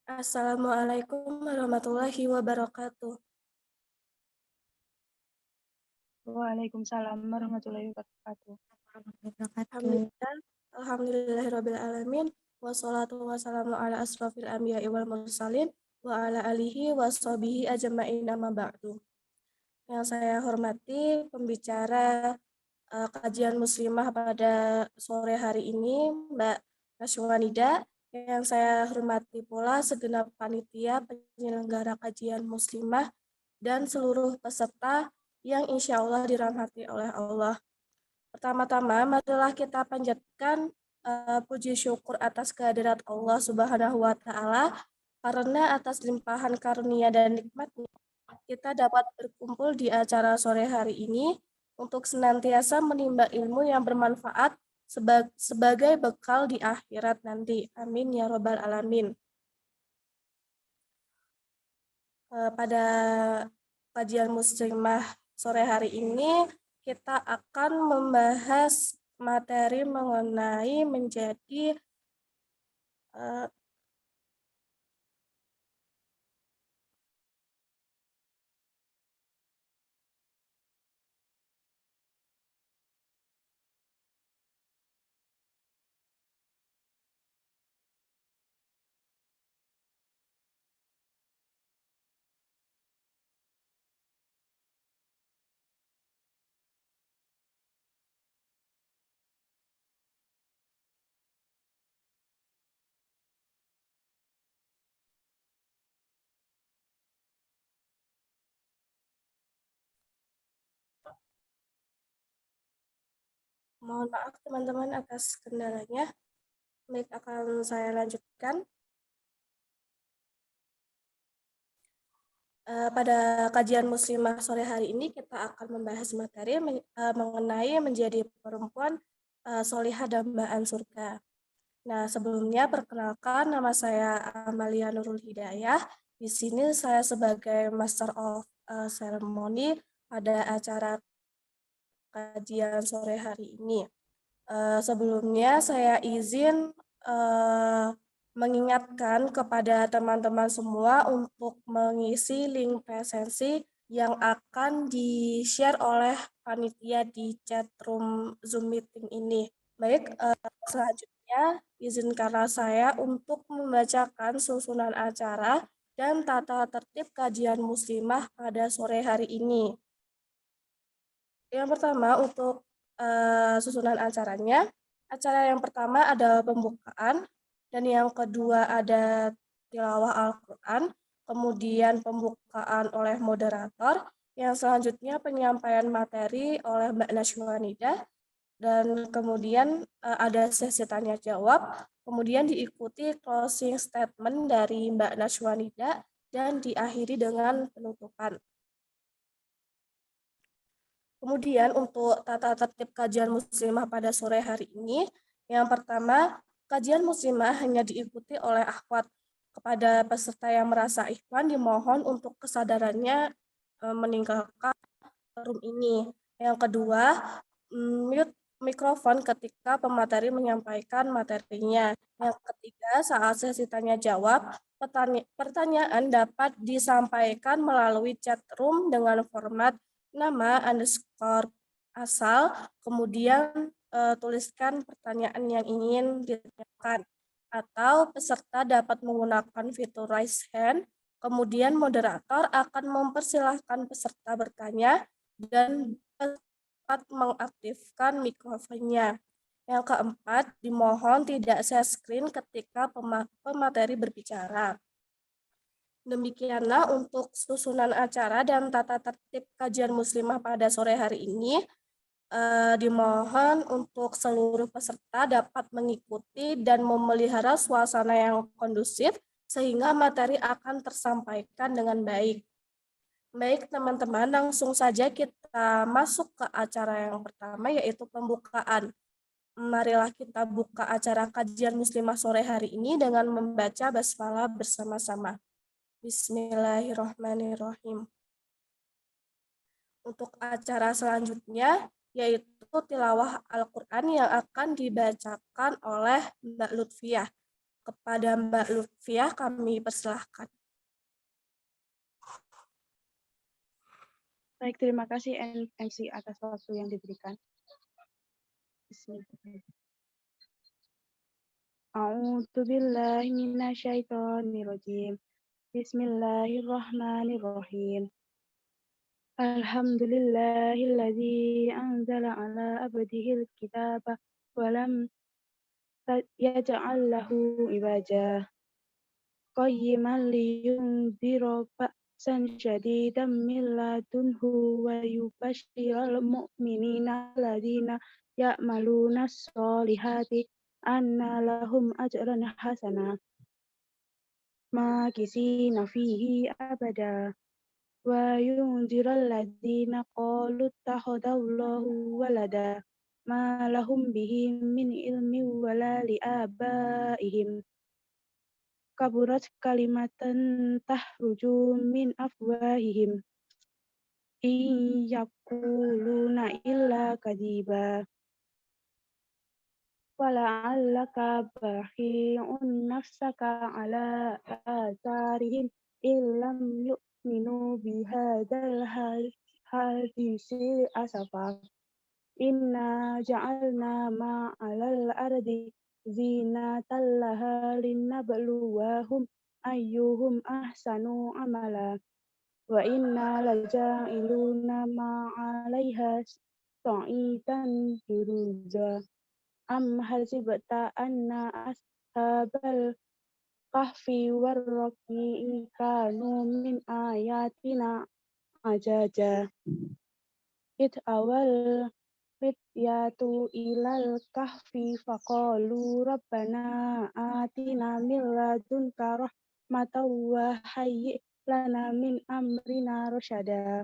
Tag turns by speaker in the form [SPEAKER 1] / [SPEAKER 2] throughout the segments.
[SPEAKER 1] Assalamualaikum warahmatullahi wabarakatuh.
[SPEAKER 2] Waalaikumsalam warahmatullahi wabarakatuh.
[SPEAKER 1] Alhamdulillah, alhamdulillahirabbil alamin. Wassalatu wassalamu ala asrofil anbiya'i wal mursalin wa ala alihi washabihi ajma'in amma ba'du. Yang saya hormati pembicara kajian muslimah pada sore hari ini, Mbak Nasywanida. Yang saya hormati pula segenap panitia penyelenggara kajian muslimah dan seluruh peserta yang insya Allah dirahmati oleh Allah. Pertama-tama, marilah kita panjatkan puji syukur atas kehadirat Allah Subhanahu wa Ta'ala, karena atas limpahan karunia dan nikmatnya kita dapat berkumpul di acara sore hari ini untuk senantiasa menimba ilmu yang bermanfaat sebagai bekal di akhirat nanti. Amin ya robbal alamin. Pada kajian muslimah sore hari ini kita akan membahas materi mengenai menjadi mohon maaf teman-teman atas kendalanya. Baik, akan saya lanjutkan. Pada kajian muslimah sore hari ini kita akan membahas materi mengenai menjadi perempuan solihah dambaan surga. Nah, sebelumnya perkenalkan, nama saya Amalia Nurul Hidayah. Di sini saya sebagai Master of Ceremony pada acara kajian sore hari ini. Sebelumnya saya izin mengingatkan kepada teman-teman semua untuk mengisi link presensi yang akan di-share oleh panitia di chat room Zoom meeting ini. Baik, selanjutnya izinkanlah saya untuk membacakan susunan acara dan tata tertib kajian muslimah pada sore hari ini. Yang pertama, untuk susunan acaranya, acara yang pertama ada pembukaan, dan yang kedua ada tilawah Al-Quran, kemudian pembukaan oleh moderator, yang selanjutnya penyampaian materi oleh Mbak Nasywanida, dan kemudian ada sesi tanya jawab, kemudian diikuti closing statement dari Mbak Nasywanida, dan diakhiri dengan penutupan. Kemudian untuk tata tertib kajian muslimah pada sore hari ini, yang pertama, kajian muslimah hanya diikuti oleh akhwat. Kepada peserta yang merasa ikhwan dimohon untuk kesadarannya meninggalkan forum ini. Yang kedua, mute mikrofon ketika pemateri menyampaikan materinya. Yang ketiga, saat sesi tanya jawab, pertanyaan dapat disampaikan melalui chat room dengan format nama underscore asal, kemudian tuliskan pertanyaan yang ingin ditanyakan. Atau peserta dapat menggunakan fitur raise hand, kemudian moderator akan mempersilahkan peserta bertanya dan dapat mengaktifkan mikrofonnya. Yang keempat, dimohon tidak share screen ketika pemateri berbicara. Demikianlah untuk susunan acara dan tata tertib kajian muslimah pada sore hari ini. Dimohon untuk seluruh peserta dapat mengikuti dan memelihara suasana yang kondusif sehingga materi akan tersampaikan dengan baik. Baik teman-teman, langsung saja kita masuk ke acara yang pertama, yaitu pembukaan. Marilah kita buka acara kajian muslimah sore hari ini dengan membaca basmalah bersama-sama. Bismillahirrahmanirrahim. Untuk acara selanjutnya yaitu tilawah Al-Quran yang akan dibacakan oleh Mbak Lutfiah. kepada Mbak Lutfiah, kami persilahkan.
[SPEAKER 2] Baik, terima kasih MC atas waktu yang diberikan. Bismillah. A'udzu billahi minasyaitonir rajim. Bismillahirrahmanirrahim. Alhamdulillahilladzi anzala ala abdihil kitaba wa lam yaj'al lahu iwaja. Qayyiman liyunzira ba'san syadidan min ladunhu wa yubashshiral mu'minina alladzina ya'maluna sholihati anna lahum ajran hasana makisina fihi abada wa yunziral ladzina qalu ittakhadallahu walada ma lahum bihi min ilmin wala li abaihim kaburat kalimatan tahruju min afwahihim in yaquluna illa kadiba wala'allaka bakhi'un nafsaka ala atharihim illam yu'minu bihadzal hadisi asafa inna ja'alna ma'alal ardi zinatan laha linnabluwahum ayyuhum ahsanu amala wa inna laja'iluna ma'alaiha sa'idan juruza am hasibta anna ashabal kahfi warraqi kanu min ayatina ajaja awal fityatu ilal kahfi faqalu rabbana atina min ladunka rahmatan wa hayyi lana min amrina rasyada.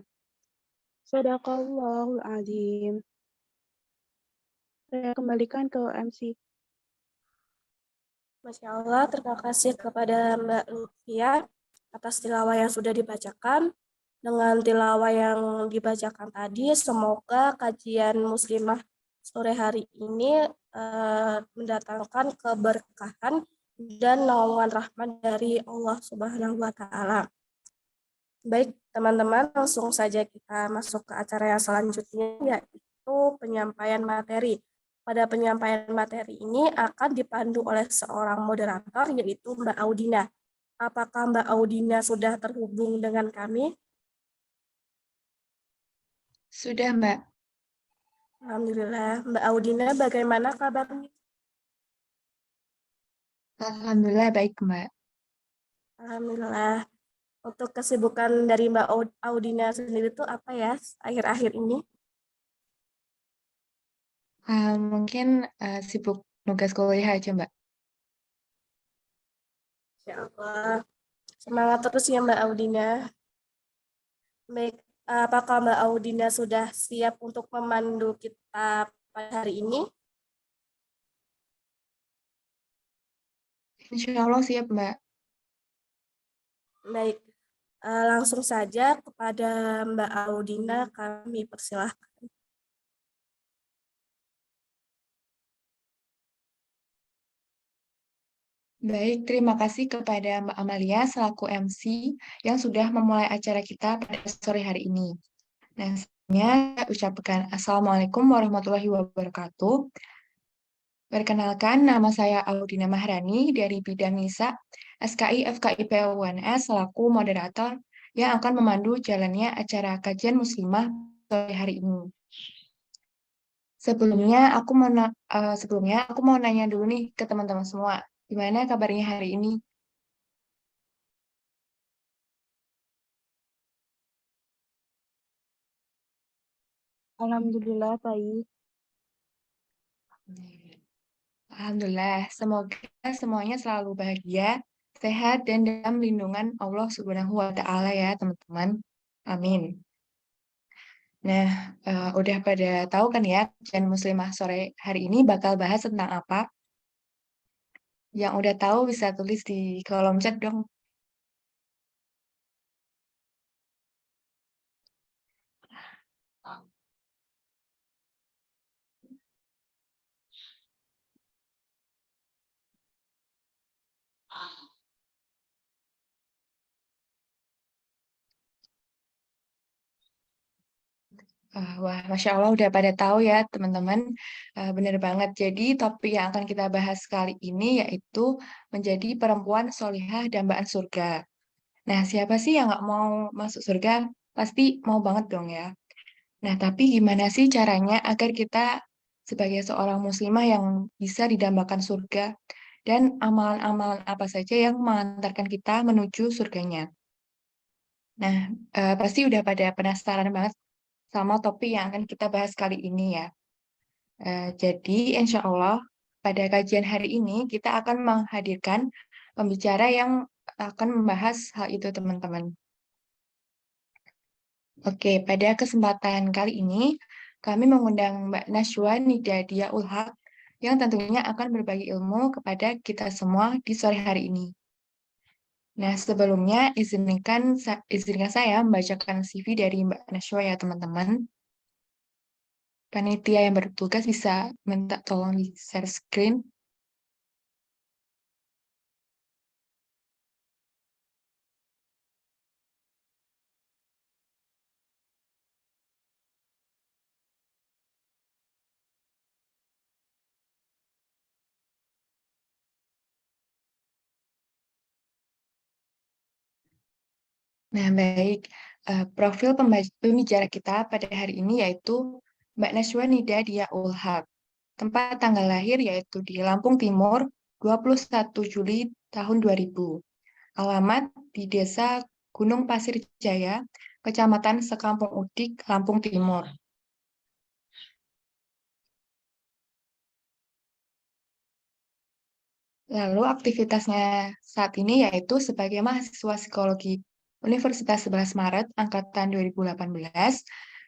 [SPEAKER 2] Shadaqallahul azim. Saya kembalikan ke MC.
[SPEAKER 1] Masya Allah, terima kasih kepada Mbak Lutfiah atas tilawah yang sudah dibacakan. Dengan tilawah yang dibacakan tadi, semoga kajian muslimah sore hari ini mendatangkan keberkahan dan naungan rahmat dari Allah Subhanahu wa Ta'ala. Baik, teman-teman, langsung saja kita masuk ke acara yang selanjutnya, yaitu penyampaian materi. Pada penyampaian materi ini akan dipandu oleh seorang moderator, yaitu Mbak Audina. Apakah Mbak Audina sudah terhubung dengan kami?
[SPEAKER 3] Sudah, Mbak.
[SPEAKER 1] Alhamdulillah. Mbak Audina, bagaimana kabarnya?
[SPEAKER 3] Alhamdulillah baik, Mbak.
[SPEAKER 1] Alhamdulillah. Untuk kesibukan dari Mbak Audina sendiri itu apa ya akhir-akhir ini?
[SPEAKER 3] Mungkin sibuk nugas kuliah aja, Mbak.
[SPEAKER 1] Ya Allah. Semangat terus ya Mbak Audina. Baik, apakah Mbak Audina sudah siap untuk memandu kita pada hari ini?
[SPEAKER 3] Insya Allah siap, Mbak.
[SPEAKER 1] Baik, langsung saja kepada Mbak Audina kami persilahkan.
[SPEAKER 3] Baik, terima kasih kepada Mbak Amalia selaku MC yang sudah memulai acara kita pada sore hari ini. Nah, saya ucapkan Assalamualaikum warahmatullahi wabarakatuh. Perkenalkan, nama saya Audina Mahrani dari bidang NISA, SKI FKIP UNS selaku moderator yang akan memandu jalannya acara kajian muslimah sore hari ini. Sebelumnya aku mau nanya dulu nih ke teman-teman semua, gimana kabarnya hari ini?
[SPEAKER 2] Alhamdulillah baik.
[SPEAKER 3] Alhamdulillah, semoga semuanya selalu bahagia, sehat, dan dalam lindungan Allah Subhanahu wa Ta'ala ya, teman-teman. Amin. Nah, udah pada tahu kan ya, kajian muslimah sore hari ini bakal bahas tentang apa? Yang udah tahu bisa tulis di kolom chat dong. Wah, Masya Allah udah pada tahu ya teman-teman. Bener banget. Jadi topik yang akan kita bahas kali ini yaitu menjadi perempuan solihah dambaan surga. Nah, siapa sih yang nggak mau masuk surga? Pasti mau banget dong ya. Nah, tapi gimana sih caranya agar kita sebagai seorang muslimah yang bisa didambakan surga dan amalan-amalan apa saja yang mengantarkan kita menuju surganya? Nah, pasti udah pada penasaran banget sama topik yang akan kita bahas kali ini ya. Jadi, insya Allah pada kajian hari ini kita akan menghadirkan pembicara yang akan membahas hal itu, teman-teman. Oke, pada kesempatan kali ini kami mengundang Mbak Najwa Nida Ulhaq yang tentunya akan berbagi ilmu kepada kita semua di sore hari ini. Nah, sebelumnya izinkan saya membacakan CV dari Mbak Najwa ya, teman-teman. Panitia yang bertugas bisa minta tolong di share screen. Nah, baik. Profil pembicara kita pada hari ini yaitu Mbak Najwa Nida Dia Ulhaq. Tempat tanggal lahir yaitu di Lampung Timur, 21 Juli tahun 2000. Alamat di Desa Gunung Pasir Jaya, Kecamatan Sekampung Udik, Lampung Timur. Lalu aktivitasnya saat ini yaitu sebagai mahasiswa psikologi Universitas 11 Maret Angkatan 2018,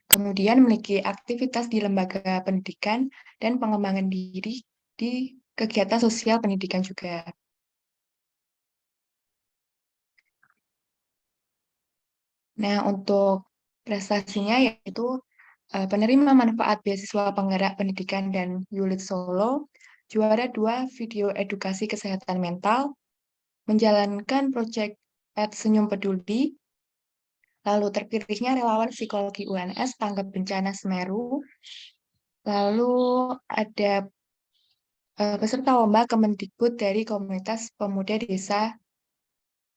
[SPEAKER 3] kemudian memiliki aktivitas di lembaga pendidikan dan pengembangan diri di kegiatan sosial pendidikan juga. Nah, untuk prestasinya yaitu penerima manfaat beasiswa penggerak pendidikan dan Yulit Solo, juara 2 video edukasi kesehatan mental, menjalankan proyek Senyum Peduli, lalu terpilihnya relawan psikologi UNS tanggap bencana Semeru, lalu ada peserta lomba Kemendikbud dari komunitas pemuda desa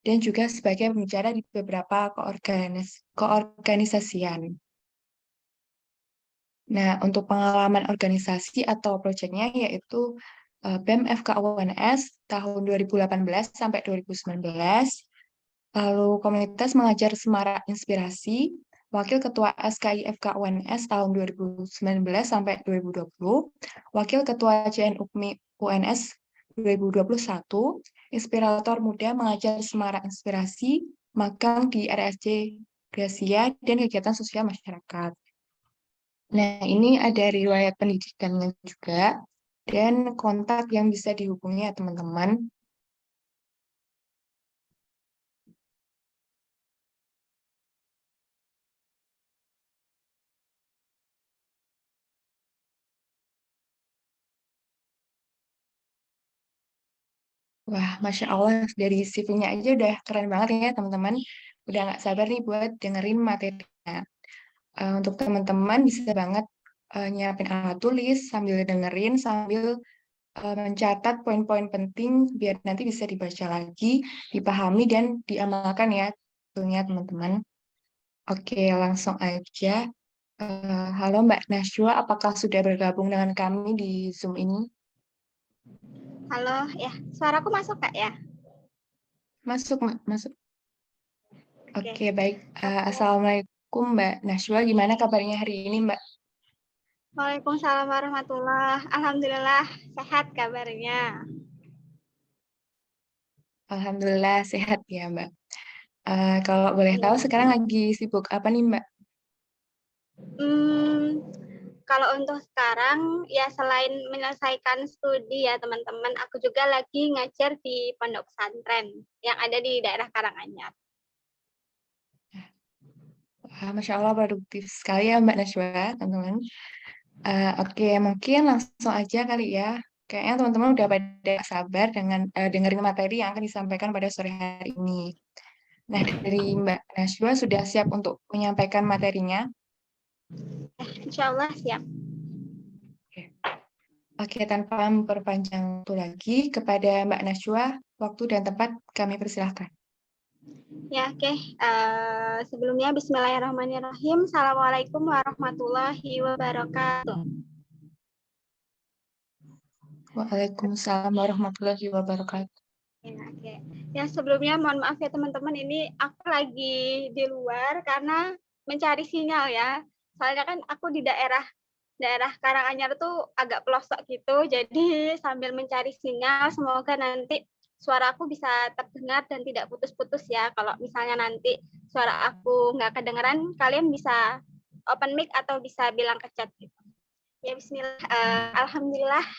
[SPEAKER 3] dan juga sebagai pembicara di beberapa keorganisasian. Nah, untuk pengalaman organisasi atau proyeknya yaitu BEM FKUNS tahun 2018 sampai 2019, lalu komunitas mengajar Semarak Inspirasi, Wakil Ketua SKI FKUNS tahun 2019 sampai 2020, Wakil Ketua JN UPMI UNS 2021, Inspirator Muda mengajar Semarak Inspirasi, magang di RSC Gracia, dan kegiatan sosial masyarakat. Nah, ini ada riwayat pendidikannya juga dan kontak yang bisa dihubungi ya teman-teman. Wah, Masya Allah, dari CV-nya aja udah keren banget ya teman-teman. Udah nggak sabar nih buat dengerin materinya. Untuk teman-teman bisa banget nyiapin alat tulis sambil dengerin, sambil mencatat poin-poin penting biar nanti bisa dibaca lagi, dipahami, dan diamalkan ya tentunya teman-teman. Oke, langsung aja. Halo Mbak Najwa, apakah sudah bergabung dengan kami di Zoom ini?
[SPEAKER 4] Halo, ya, suaraku masuk Kak ya?
[SPEAKER 3] Masuk, Mbak, masuk.
[SPEAKER 4] Oke.
[SPEAKER 3] Oke, baik. Assalamualaikum Mbak Najwa, gimana kabarnya hari ini Mbak?
[SPEAKER 4] Waalaikumsalam warahmatullahi. Alhamdulillah sehat kabarnya.
[SPEAKER 3] Alhamdulillah sehat ya Mbak. Kalau boleh tahu sekarang lagi sibuk apa nih Mbak?
[SPEAKER 4] Kalau untuk sekarang ya selain menyelesaikan studi ya teman-teman, aku juga lagi ngajar di pondok pesantren yang ada di daerah Karanganyar.
[SPEAKER 3] Masya Allah produktif sekali ya Mbak Najwa, teman-teman. Oke, mungkin langsung aja kali ya. Kayaknya teman-teman udah pada sabar dengan dengerin materi yang akan disampaikan pada sore hari ini. Nah, dari Mbak Najwa sudah siap untuk menyampaikan materinya?
[SPEAKER 4] Insya Allah siap.
[SPEAKER 3] Oke, tanpa memperpanjang waktu lagi, kepada Mbak Najwa, waktu dan tempat kami persilahkan.
[SPEAKER 4] Ya, oke. Sebelumnya Bismillahirrahmanirrahim. Assalamualaikum warahmatullahi wabarakatuh.
[SPEAKER 3] Waalaikumsalam warahmatullahi wabarakatuh.
[SPEAKER 4] Ya, oke. Ya, sebelumnya mohon maaf ya teman-teman, ini aku lagi di luar karena mencari sinyal ya. Soalnya kan aku di daerah Karanganyar tuh agak pelosok gitu, jadi sambil mencari sinyal, semoga nanti suara aku bisa terdengar dan tidak putus-putus ya. Kalau misalnya nanti suara aku nggak kedengeran, kalian bisa open mic atau bisa bilang ke chat gitu. Ya, bismillah.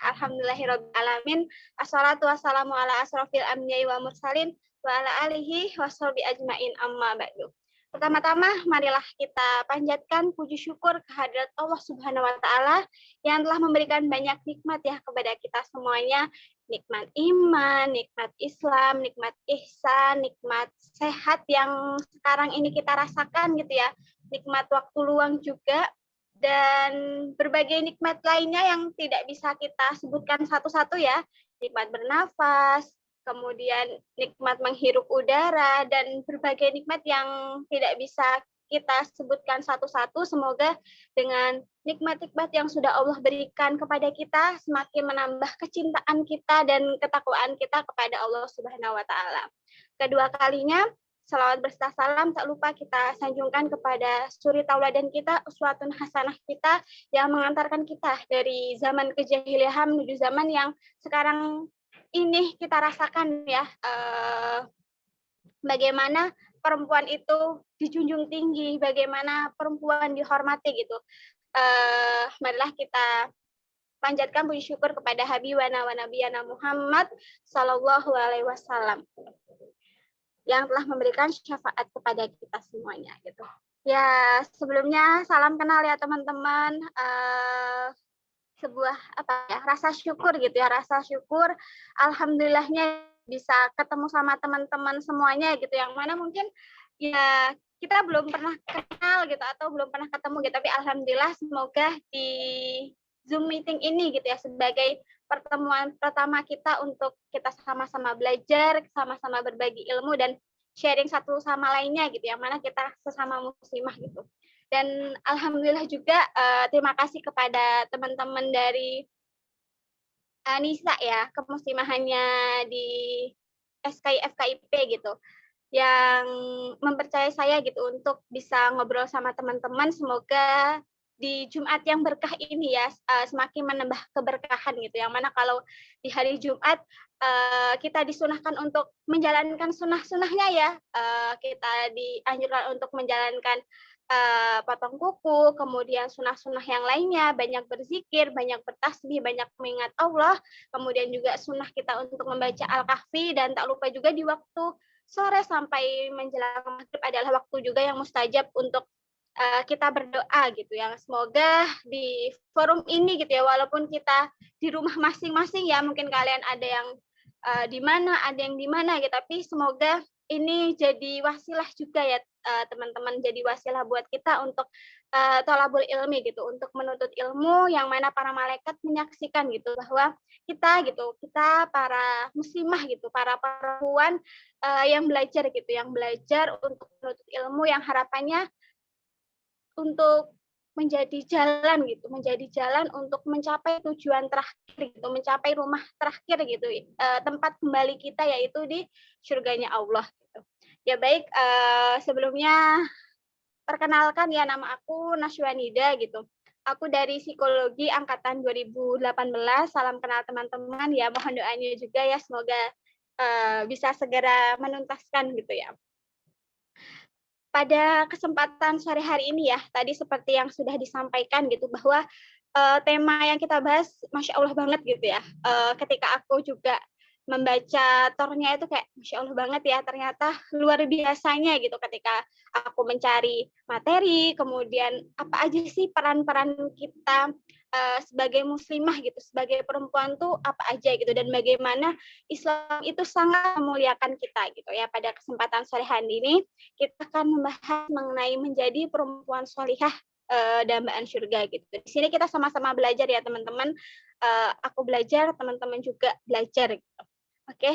[SPEAKER 4] Alhamdulillahirrabbilalamin. Assalatu wassalamu ala asrofil anbiya'i wa mursalin wa ala alihi wa sahbihi ajmain, amma ba'du. Pertama-tama, marilah kita panjatkan puji syukur kehadirat Allah Subhanahu wa Ta'ala yang telah memberikan banyak nikmat ya kepada kita semuanya. Nikmat iman, nikmat Islam, nikmat ihsan, nikmat sehat yang sekarang ini kita rasakan gitu ya. Nikmat waktu luang juga, dan berbagai nikmat lainnya yang tidak bisa kita sebutkan satu-satu ya. Nikmat bernafas, kemudian nikmat menghirup udara, dan berbagai nikmat yang tidak bisa kita sebutkan satu-satu. Semoga dengan nikmat-nikmat yang sudah Allah berikan kepada kita semakin menambah kecintaan kita dan ketakwaan kita kepada Allah Subhanahu wa Ta'ala. Kedua kalinya, salawat berserta salam tak lupa kita sanjungkan kepada suri tauladan kita, uswatun hasanah kita yang mengantarkan kita dari zaman kejahiliahan menuju zaman yang sekarang ini kita rasakan ya, bagaimana perempuan itu dijunjung tinggi, bagaimana perempuan dihormati gitu. Marilah kita panjatkan puji syukur kepada Habibana wa Nabiyana Muhammad sallallahu alaihi wasallam yang telah memberikan syafaat kepada kita semuanya gitu. Ya, sebelumnya salam kenal ya teman-teman. Sebuah rasa syukur gitu ya, rasa syukur alhamdulillahnya bisa ketemu sama teman-teman semuanya gitu, yang mana mungkin ya kita belum pernah kenal gitu atau belum pernah ketemu gitu, tapi alhamdulillah semoga di Zoom meeting ini gitu ya sebagai pertemuan pertama kita untuk kita sama-sama belajar, sama-sama berbagi ilmu dan sharing satu sama lainnya gitu, yang mana kita sesama muslimah gitu. Dan alhamdulillah juga terima kasih kepada teman-teman dari Nisa ya, kemuslimahannya di FKIP gitu, yang mempercayai saya gitu untuk bisa ngobrol sama teman-teman. Semoga di Jumat yang berkah ini ya semakin menambah keberkahan gitu, yang mana kalau di hari Jumat kita disunahkan untuk menjalankan sunah-sunahnya ya, kita dianjurkan untuk menjalankan potong kuku, kemudian sunah-sunah yang lainnya, banyak berzikir, banyak bertasbih, banyak mengingat Allah, kemudian juga sunah kita untuk membaca Al-Kahfi, dan tak lupa juga di waktu sore sampai menjelang maghrib adalah waktu juga yang mustajab untuk kita berdoa gitu, yang semoga di forum ini gitu ya, walaupun kita di rumah masing-masing ya, mungkin kalian ada yang di mana, ada yang di mana gitu, tapi semoga ini jadi wasilah juga ya teman-teman, jadi wasilah buat kita untuk thalabul ilmi gitu, untuk menuntut ilmu, yang mana para malaikat menyaksikan gitu bahwa kita para muslimah gitu, para perempuan yang belajar gitu, yang belajar untuk menuntut ilmu, yang harapannya untuk menjadi jalan untuk mencapai tujuan terakhir gitu, mencapai rumah terakhir gitu, tempat kembali kita yaitu di surganya Allah gitu. Ya baik, sebelumnya perkenalkan ya, nama aku Nashwanida gitu. Aku dari psikologi angkatan 2018. Salam kenal teman-teman ya, mohon doanya juga ya, semoga bisa segera menuntaskan gitu ya. Pada kesempatan sore hari ini ya, tadi seperti yang sudah disampaikan gitu, bahwa tema yang kita bahas Masya Allah banget gitu ya. Ketika aku juga membaca tornya itu kayak Masya Allah banget ya, ternyata luar biasanya gitu ketika aku mencari materi, kemudian apa aja sih peran-peran kita sebagai muslimah gitu, sebagai perempuan tuh apa aja gitu, dan bagaimana Islam itu sangat memuliakan kita gitu ya. Pada kesempatan sore hari ini kita akan membahas mengenai menjadi perempuan solihah dambaan surga gitu. Di sini kita sama-sama belajar ya teman-teman. Aku belajar, teman-teman juga belajar gitu. Oke,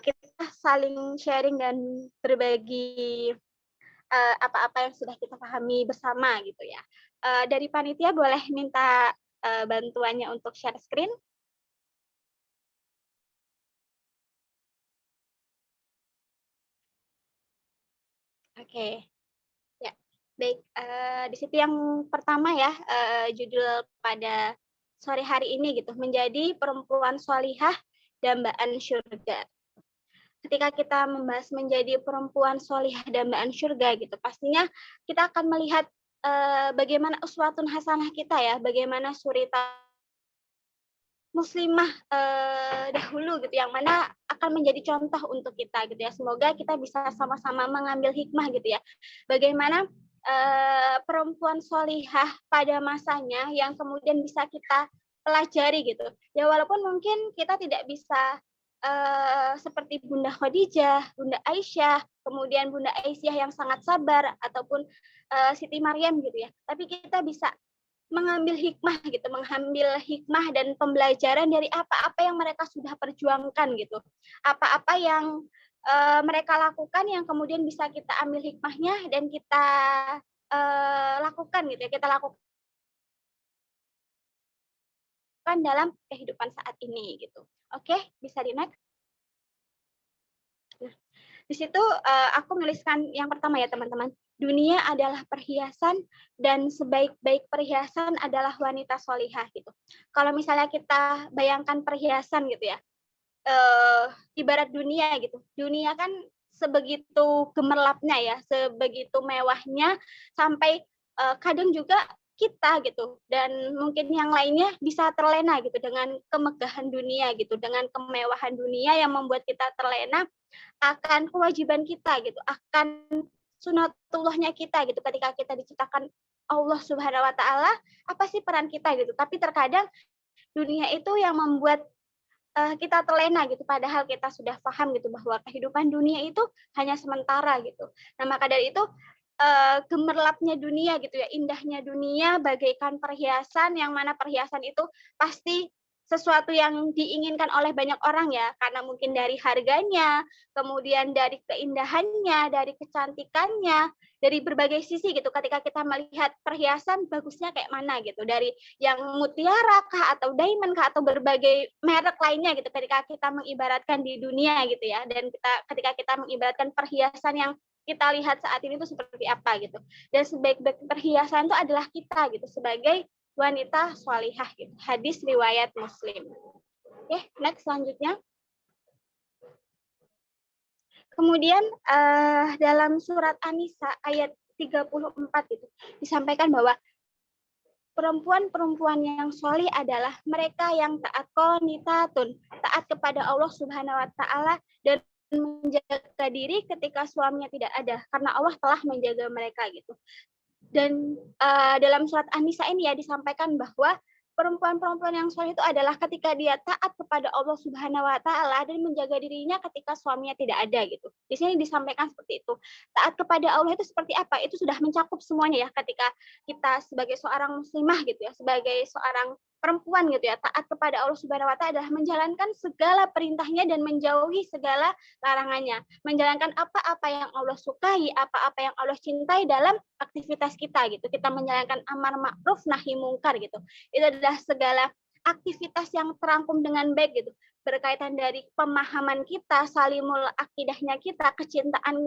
[SPEAKER 4] kita saling sharing dan berbagi apa-apa yang sudah kita pahami bersama gitu ya. Dari panitia boleh minta bantuannya untuk share screen. Oke, ya baik. Di situ yang pertama ya, judul pada sore hari ini gitu, menjadi perempuan sholihah dambaan surga. Ketika kita membahas menjadi perempuan sholihah dambaan surga gitu, pastinya kita akan melihat bagaimana uswatun hasanah kita ya, bagaimana surita muslimah dahulu gitu, yang mana akan menjadi contoh untuk kita gitu ya. Semoga kita bisa sama-sama mengambil hikmah gitu ya. Bagaimana perempuan sholihah pada masanya yang kemudian bisa kita pelajari gitu. Ya walaupun mungkin kita tidak bisa seperti Bunda Khadijah, Bunda Aisyah, kemudian Bunda Aisyah yang sangat sabar, ataupun Siti Maryam gitu ya. Tapi kita bisa mengambil hikmah dan pembelajaran dari apa-apa yang mereka sudah perjuangkan gitu. Apa-apa yang mereka lakukan yang kemudian bisa kita ambil hikmahnya dan kita lakukan gitu ya. Kita lakukan dalam kehidupan saat ini gitu. Oke, bisa di next. Nah, di situ aku menuliskan yang pertama ya teman-teman. Dunia adalah perhiasan dan sebaik-baik perhiasan adalah wanita sholihah gitu. Kalau misalnya kita bayangkan perhiasan gitu ya, ibarat dunia gitu. Dunia kan sebegitu gemerlapnya ya, sebegitu mewahnya sampai kadang juga kita gitu dan mungkin yang lainnya bisa terlena gitu dengan kemegahan dunia gitu, dengan kemewahan dunia yang membuat kita terlena akan kewajiban kita gitu, akan sunatullahnya kita gitu ketika kita diciptakan Allah Subhanahu wa taala, apa sih peran kita gitu. Tapi terkadang dunia itu yang membuat kita terlena gitu, padahal kita sudah paham gitu bahwa kehidupan dunia itu hanya sementara gitu. Nah, maka dari itu gemerlapnya dunia gitu ya, indahnya dunia bagaikan perhiasan, yang mana perhiasan itu pasti sesuatu yang diinginkan oleh banyak orang ya, karena mungkin dari harganya, kemudian dari keindahannya, dari kecantikannya, dari berbagai sisi gitu. Ketika kita melihat perhiasan bagusnya kayak mana gitu, dari yang mutiara kah atau diamond kah atau berbagai merek lainnya gitu, ketika kita mengibaratkan di dunia gitu ya, dan ketika kita mengibaratkan perhiasan yang kita lihat saat ini itu seperti apa gitu. Dan sebaik-baik perhiasan itu adalah kita gitu, sebagai wanita sholihah gitu. Hadis riwayat Muslim. Oke, next selanjutnya. Kemudian dalam surat An-Nisa ayat 34 itu disampaikan bahwa perempuan-perempuan yang sholih adalah mereka yang taat qanitatun, taat kepada Allah Subhanahu wa taala dan menjaga diri ketika suaminya tidak ada, karena Allah telah menjaga mereka gitu. Dan dalam surat An-Nisa ini ya disampaikan bahwa perempuan-perempuan yang sholih itu adalah ketika dia taat kepada Allah Subhanahu wa taala dan menjaga dirinya ketika suaminya tidak ada gitu. Di sini disampaikan seperti itu. Taat kepada Allah itu seperti apa? Itu sudah mencakup semuanya ya, ketika kita sebagai seorang muslimah gitu ya, sebagai seorang perempuan gitu ya, taat kepada Allah Subhanahu wa taala adalah menjalankan segala perintahnya dan menjauhi segala larangannya. Menjalankan apa-apa yang Allah sukai, apa-apa yang Allah cintai dalam aktivitas kita gitu. Kita menjalankan amar ma'ruf nahi mungkar gitu. Itu adalah segala aktivitas yang terangkum dengan baik gitu, berkaitan dari pemahaman kita, salimul akidahnya kita, kecintaan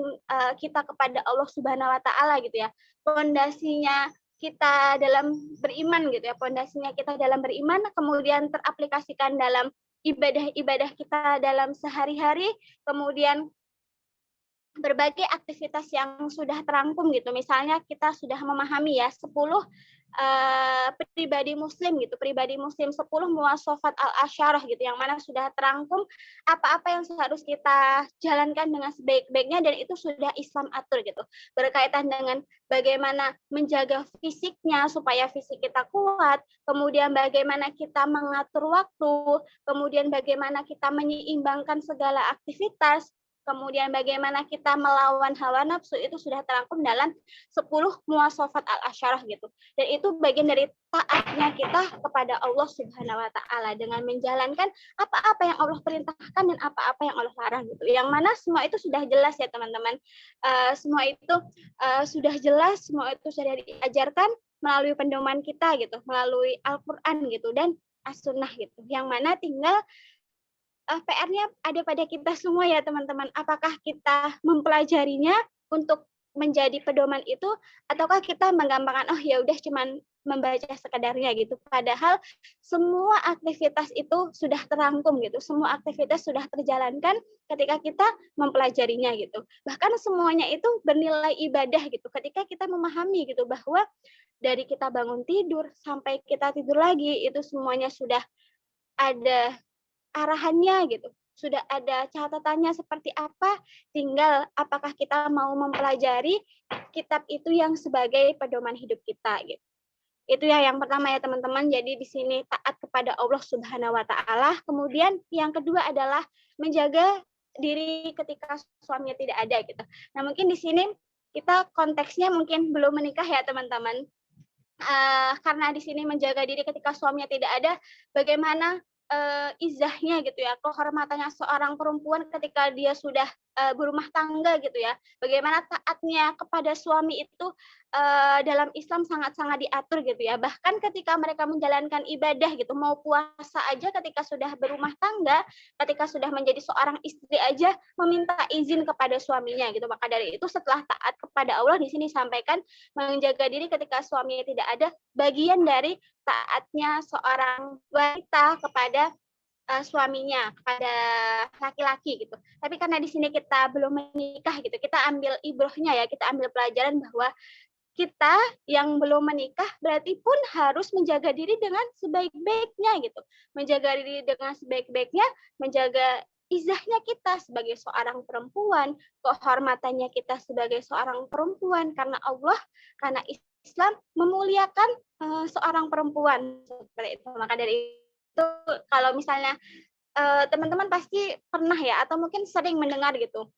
[SPEAKER 4] kita kepada Allah Subhanahu wa taala gitu ya. Pondasinya kita dalam beriman gitu ya, pondasinya kita dalam beriman kemudian teraplikasikan dalam ibadah-ibadah kita dalam sehari-hari, kemudian berbagai aktivitas yang sudah terangkum gitu. Misalnya kita sudah memahami ya 10 pribadi muslim gitu, pribadi muslim 10 muwasafat al-asyarah gitu, yang mana sudah terangkum apa-apa yang harus kita jalankan dengan sebaik-baiknya dan itu sudah Islam atur gitu. Berkaitan dengan bagaimana menjaga fisiknya supaya fisik kita kuat, kemudian bagaimana kita mengatur waktu, kemudian bagaimana kita menyeimbangkan segala aktivitas, kemudian bagaimana kita melawan hawa nafsu itu sudah terangkum dalam 10 muwasafat al-asyarah gitu. Dan itu bagian dari taatnya kita kepada Allah Subhanahu wa taala dengan menjalankan apa-apa yang Allah perintahkan dan apa-apa yang Allah larang gitu. Yang mana semua itu sudah jelas ya teman-teman. Semua itu sudah jelas, semua itu sudah diajarkan melalui pedoman kita gitu, melalui Al-Qur'an gitu dan As-Sunnah gitu. Yang mana tinggal PR-nya ada pada kita semua ya teman-teman. Apakah kita mempelajarinya untuk menjadi pedoman itu, ataukah kita menggampangkan oh ya udah cuman membaca sekedarnya gitu. Padahal semua aktivitas itu sudah terangkum gitu. Semua aktivitas sudah terjalankan ketika kita mempelajarinya gitu. Bahkan semuanya itu bernilai ibadah gitu. Ketika kita memahami gitu bahwa dari kita bangun tidur sampai kita tidur lagi itu semuanya sudah ada arahannya gitu. Sudah ada catatannya seperti apa, tinggal apakah kita mau mempelajari kitab itu yang sebagai pedoman hidup kita gitu. Itu ya yang pertama ya teman-teman. Jadi di sini taat kepada Allah Subhanahu wa taala. Kemudian yang kedua adalah menjaga diri ketika suaminya tidak ada gitu. Nah, mungkin di sini kita konteksnya mungkin belum menikah ya teman-teman. Karena di sini menjaga diri ketika suaminya tidak ada, bagaimana izahnya gitu ya, kehormatannya seorang perempuan ketika dia sudah berumah tangga gitu ya. Bagaimana taatnya kepada suami itu dalam Islam sangat-sangat diatur gitu ya. Bahkan ketika mereka menjalankan ibadah gitu, mau puasa aja ketika sudah berumah tangga, ketika sudah menjadi seorang istri aja meminta izin kepada suaminya gitu. Maka dari itu setelah taat kepada Allah di sini sampaikan menjaga diri ketika suaminya tidak ada, bagian dari taatnya seorang wanita kepada suaminya, kepada laki-laki gitu. Tapi karena di sini kita belum menikah gitu, kita ambil ibrohnya ya, kita ambil pelajaran bahwa kita yang belum menikah berarti pun harus menjaga diri dengan sebaik-baiknya gitu. Menjaga diri dengan sebaik-baiknya, menjaga izahnya kita sebagai seorang perempuan, kehormatannya kita sebagai seorang perempuan karena Allah, karena Islam memuliakan seorang perempuan seperti itu. Maka dari itu kalau misalnya teman-teman pasti pernah ya atau mungkin sering mendengar gitu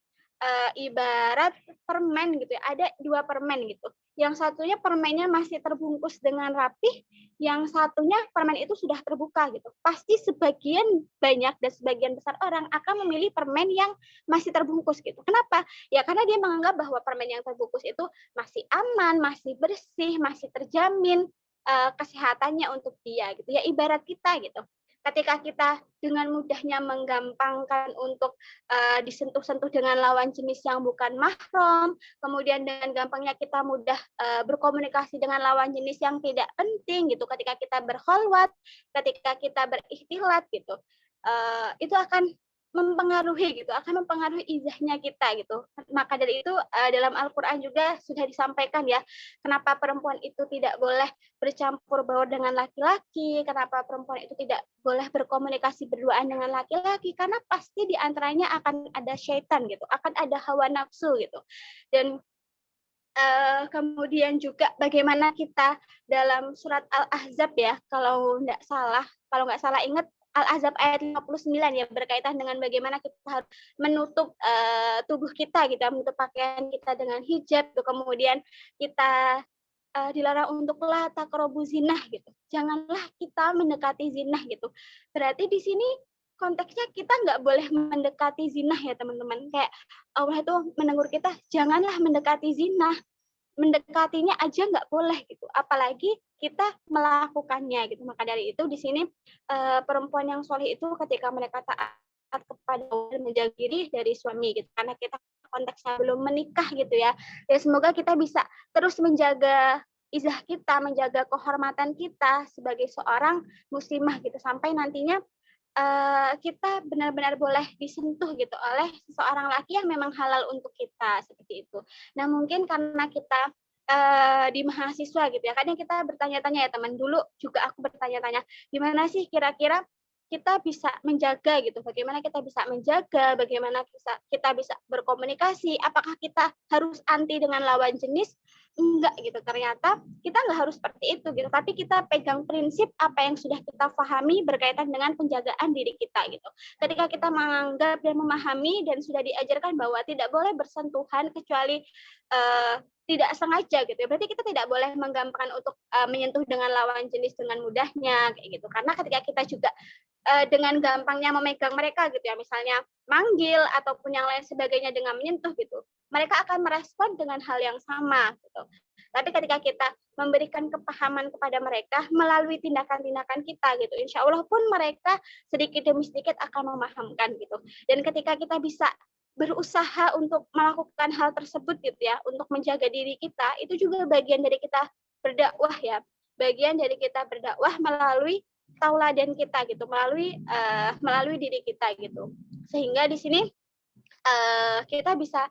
[SPEAKER 4] ibarat permen gitu ya, ada 2 permen gitu. Yang satunya permennya masih terbungkus dengan rapih, yang satunya permen itu sudah terbuka gitu. Pasti sebagian banyak dan sebagian besar orang akan memilih permen yang masih terbungkus gitu. Kenapa? Ya karena dia menganggap bahwa permen yang terbungkus itu masih aman, masih bersih, masih terjamin kesehatannya untuk dia gitu. Ya ibarat kita gitu. Ketika kita dengan mudahnya menggampangkan untuk disentuh-sentuh dengan lawan jenis yang bukan mahram, kemudian dengan gampangnya kita mudah berkomunikasi dengan lawan jenis yang tidak penting gitu, ketika kita berkholwat, ketika kita berikhtilat gitu, itu akan mempengaruhi gitu, akan mempengaruhi izahnya kita gitu. Maka dari itu dalam Al-Qur'an juga sudah disampaikan ya, kenapa perempuan itu tidak boleh bercampur baur dengan laki-laki, kenapa perempuan itu tidak boleh berkomunikasi berduaan dengan laki-laki, karena pasti di antaranya akan ada syaitan gitu, akan ada hawa nafsu gitu. Dan kemudian juga bagaimana kita dalam surat Al-Ahzab ya, kalau nggak salah ingat Al-Ahzab ayat 59 ya, berkaitan dengan bagaimana kita harus menutup tubuh kita gitu, menutup pakaian kita dengan hijab, kemudian kita dilarang untuk la taqrabu zinah gitu. Janganlah kita mendekati zinah gitu. Berarti di sini konteksnya kita nggak boleh mendekati zinah ya teman-teman. Kayak Allah itu menegur kita, janganlah mendekati zinah. Mendekatinya aja nggak boleh gitu. Apalagi kita melakukannya gitu. Maka dari itu di sini perempuan yang soleh itu ketika mereka taat kepada Allah dan menjaga diri dari suami gitu. Karena kita konteksnya belum menikah gitu ya. Ya semoga kita bisa terus menjaga izah kita, menjaga kehormatan kita sebagai seorang muslimah gitu sampai nantinya kita benar-benar boleh disentuh gitu oleh seorang laki yang memang halal untuk kita seperti itu. Nah mungkin karena kita di mahasiswa gitu ya, kadang kita bertanya-tanya ya teman, dulu juga aku bertanya-tanya gimana sih kira-kira kita bisa menjaga gitu, bagaimana kita bisa menjaga, bagaimana kita bisa berkomunikasi, apakah kita harus anti dengan lawan jenis, enggak gitu, ternyata kita nggak harus seperti itu gitu, tapi kita pegang prinsip apa yang sudah kita pahami berkaitan dengan penjagaan diri kita gitu. Ketika kita menganggap dan memahami dan sudah diajarkan bahwa tidak boleh bersentuhan kecuali tidak sengaja gitu ya, berarti kita tidak boleh menggampangkan untuk menyentuh dengan lawan jenis dengan mudahnya kayak gitu, karena ketika kita juga dengan gampangnya memegang mereka gitu ya, misalnya manggil ataupun yang lain sebagainya dengan menyentuh gitu, mereka akan merespon dengan hal yang sama gitu. Tapi ketika kita memberikan kepahaman kepada mereka melalui tindakan-tindakan kita gitu, insya Allah pun mereka sedikit demi sedikit akan memahamkan gitu. Dan ketika kita bisa berusaha untuk melakukan hal tersebut gitu ya, untuk menjaga diri kita, itu juga bagian dari kita berdakwah ya, bagian dari kita berdakwah melalui tauladan kita gitu, melalui diri kita gitu, sehingga di sini kita bisa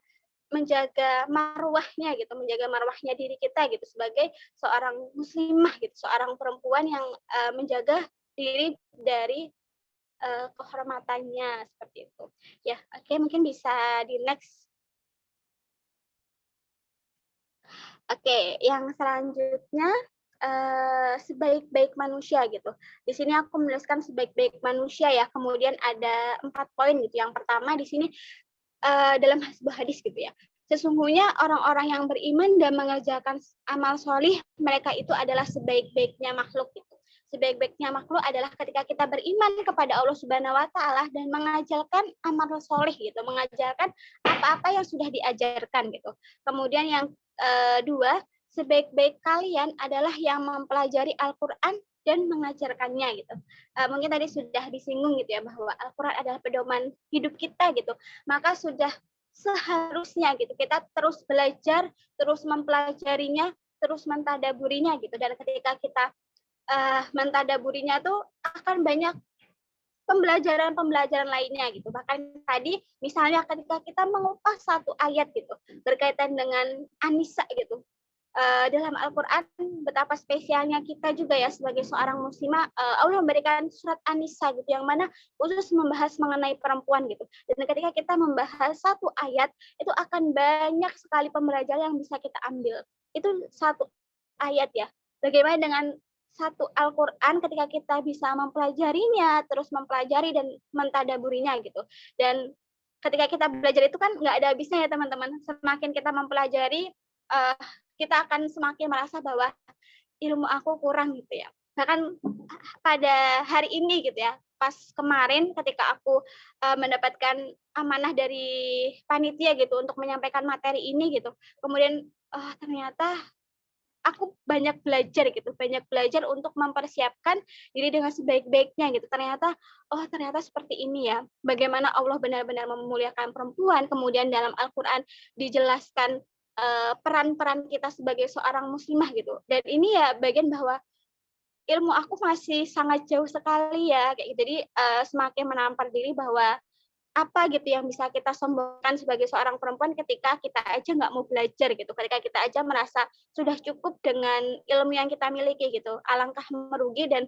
[SPEAKER 4] menjaga marwahnya gitu, menjaga marwahnya diri kita gitu sebagai seorang muslimah gitu, seorang perempuan yang menjaga diri dari kehormatannya seperti itu. Ya, oke, mungkin bisa di next. Oke, yang selanjutnya sebaik-baik manusia gitu. Di sini aku menuliskan sebaik-baik manusia ya. Kemudian ada 4 poin gitu. Yang pertama di sini dalam sebuah hadis gitu ya. Sesungguhnya orang-orang yang beriman dan mengerjakan amal solih, mereka itu adalah sebaik-baiknya makhluk gitu. Sebaik-baiknya makhluk adalah ketika kita beriman kepada Allah Subhanahu wa taala dan mengajarkan amal solih gitu, mengajarkan apa-apa yang sudah diajarkan gitu. Kemudian yang dua, sebaik-baik kalian adalah yang mempelajari Al-Qur'an dan mengajarkannya gitu. Mungkin tadi sudah disinggung gitu ya, bahwa Al-Qur'an adalah pedoman hidup kita gitu. Maka sudah seharusnya gitu kita terus belajar, terus mempelajarinya, terus mentadaburinya gitu. Dan ketika kita mentadaburinya tuh akan banyak pembelajaran lainnya gitu. Bahkan tadi misalnya ketika kita mengupas satu ayat gitu berkaitan dengan An-Nisa gitu. Dalam Al-Qur'an betapa spesialnya kita juga ya sebagai seorang muslimah, Allah memberikan surat An-Nisa gitu yang mana khusus membahas mengenai perempuan gitu. Dan ketika kita membahas satu ayat itu akan banyak sekali pembelajaran yang bisa kita ambil. Itu satu ayat ya. Bagaimana dengan satu Al-Qur'an ketika kita bisa mempelajarinya, terus mempelajari dan mentadaburinya gitu. Dan ketika kita belajar itu kan nggak ada habisnya ya teman-teman. Semakin kita mempelajari, kita akan semakin merasa bahwa ilmu aku kurang gitu ya. Bahkan pada hari ini gitu ya, pas kemarin ketika aku mendapatkan amanah dari panitia gitu untuk menyampaikan materi ini gitu, kemudian ternyata aku banyak belajar untuk mempersiapkan diri dengan sebaik-baiknya gitu. Ternyata seperti ini ya. Bagaimana Allah benar-benar memuliakan perempuan, kemudian dalam Al-Qur'an dijelaskan peran-peran kita sebagai seorang muslimah gitu. Dan ini ya bagian bahwa ilmu aku masih sangat jauh sekali ya kayak gitu. Jadi semakin menampar diri bahwa apa gitu yang bisa kita sombongkan sebagai seorang perempuan ketika kita aja nggak mau belajar gitu, ketika kita aja merasa sudah cukup dengan ilmu yang kita miliki gitu. Alangkah merugi dan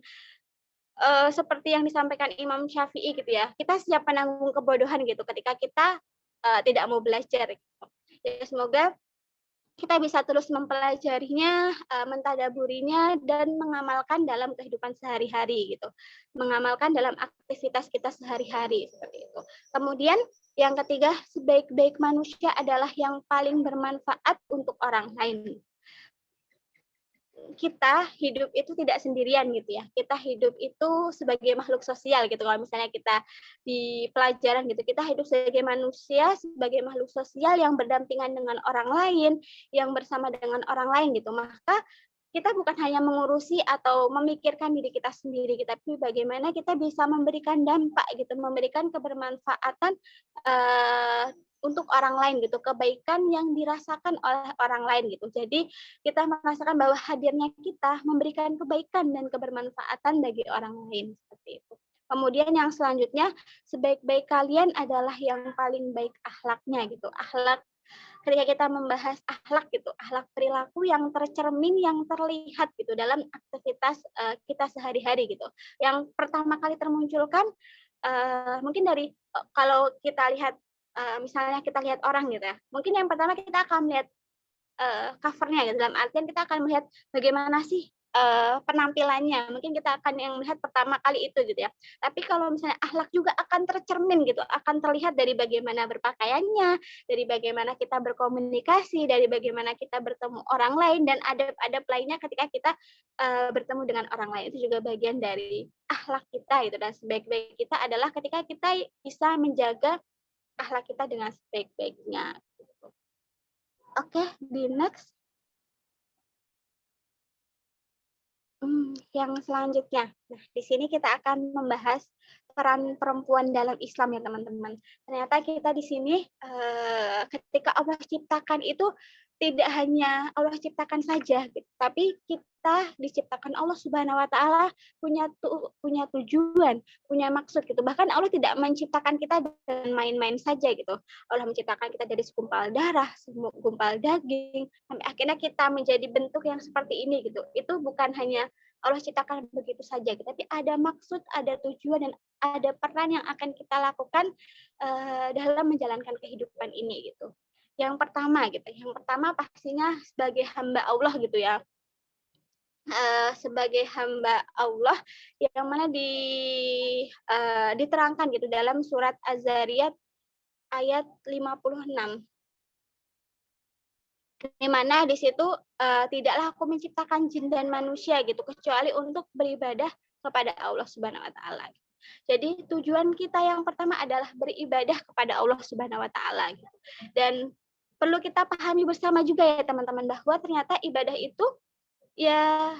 [SPEAKER 4] seperti yang disampaikan Imam Syafi'i gitu ya, kita siap menanggung kebodohan gitu ketika kita tidak mau belajar gitu. Ya, semoga kita bisa terus mempelajarinya, mentadaburinya, dan mengamalkan dalam kehidupan sehari-hari gitu. Mengamalkan dalam aktivitas kita sehari-hari seperti itu. Kemudian yang ketiga, sebaik-baik manusia adalah yang paling bermanfaat untuk orang lain. Kita hidup itu tidak sendirian gitu ya. Kita hidup itu sebagai makhluk sosial gitu. Kalau misalnya kita di pelajaran gitu, kita hidup sebagai manusia, sebagai makhluk sosial yang berdampingan dengan orang lain, yang bersama dengan orang lain gitu. Maka kita bukan hanya mengurusi atau memikirkan diri kita sendiri, tapi bagaimana kita bisa memberikan dampak gitu, memberikan kebermanfaatan untuk orang lain gitu, kebaikan yang dirasakan oleh orang lain gitu. Jadi kita merasakan bahwa hadirnya kita memberikan kebaikan dan kebermanfaatan bagi orang lain seperti itu. Kemudian yang selanjutnya, sebaik-baik kalian adalah yang paling baik akhlaknya gitu. Akhlak, ketika kita membahas akhlak gitu, akhlak perilaku yang tercermin, yang terlihat gitu dalam aktivitas kita sehari-hari gitu. Yang pertama kali termunculkan mungkin dari kalau kita lihat misalnya kita lihat orang gitu ya, mungkin yang pertama kita akan melihat covernya gitu. Dalam artian kita akan melihat bagaimana sih penampilannya. Mungkin kita akan yang melihat pertama kali itu gitu ya. Tapi kalau misalnya akhlak juga akan tercermin gitu, akan terlihat dari bagaimana berpakaiannya, dari bagaimana kita berkomunikasi, dari bagaimana kita bertemu orang lain dan adab-adab lainnya ketika kita bertemu dengan orang lain. Itu juga bagian dari akhlak kita gitu. Dan sebaik-baik kita adalah ketika kita bisa menjaga akhlak kita dengan sebaik-baiknya. Gitu. Oke, di next. Yang selanjutnya. Nah, di sini kita akan membahas peran perempuan dalam Islam ya teman-teman. Ternyata kita di sini ketika Allah ciptakan itu tidak hanya Allah ciptakan saja, gitu, tapi kita diciptakan Allah Subhanahu Wa Taala punya tujuan, punya maksud gitu. Bahkan Allah tidak menciptakan kita dengan main-main saja gitu. Allah menciptakan kita dari segumpal darah, segumpal daging, sampai akhirnya kita menjadi bentuk yang seperti ini gitu. Itu bukan hanya Allah ciptakan begitu saja, tapi ada maksud, ada tujuan, dan ada peran yang akan kita lakukan dalam menjalankan kehidupan ini gitu. Yang pertama pastinya sebagai hamba Allah gitu ya. Sebagai hamba Allah yang mana diterangkan gitu dalam surat Az-Zariyat ayat 56. Di mana di situ tidaklah aku menciptakan jin dan manusia gitu kecuali untuk beribadah kepada Allah Subhanahu Wa Taala. Jadi tujuan kita yang pertama adalah beribadah kepada Allah Subhanahu Wa Taala. Gitu. Dan perlu kita pahami bersama juga ya teman-teman bahwa ternyata ibadah itu ya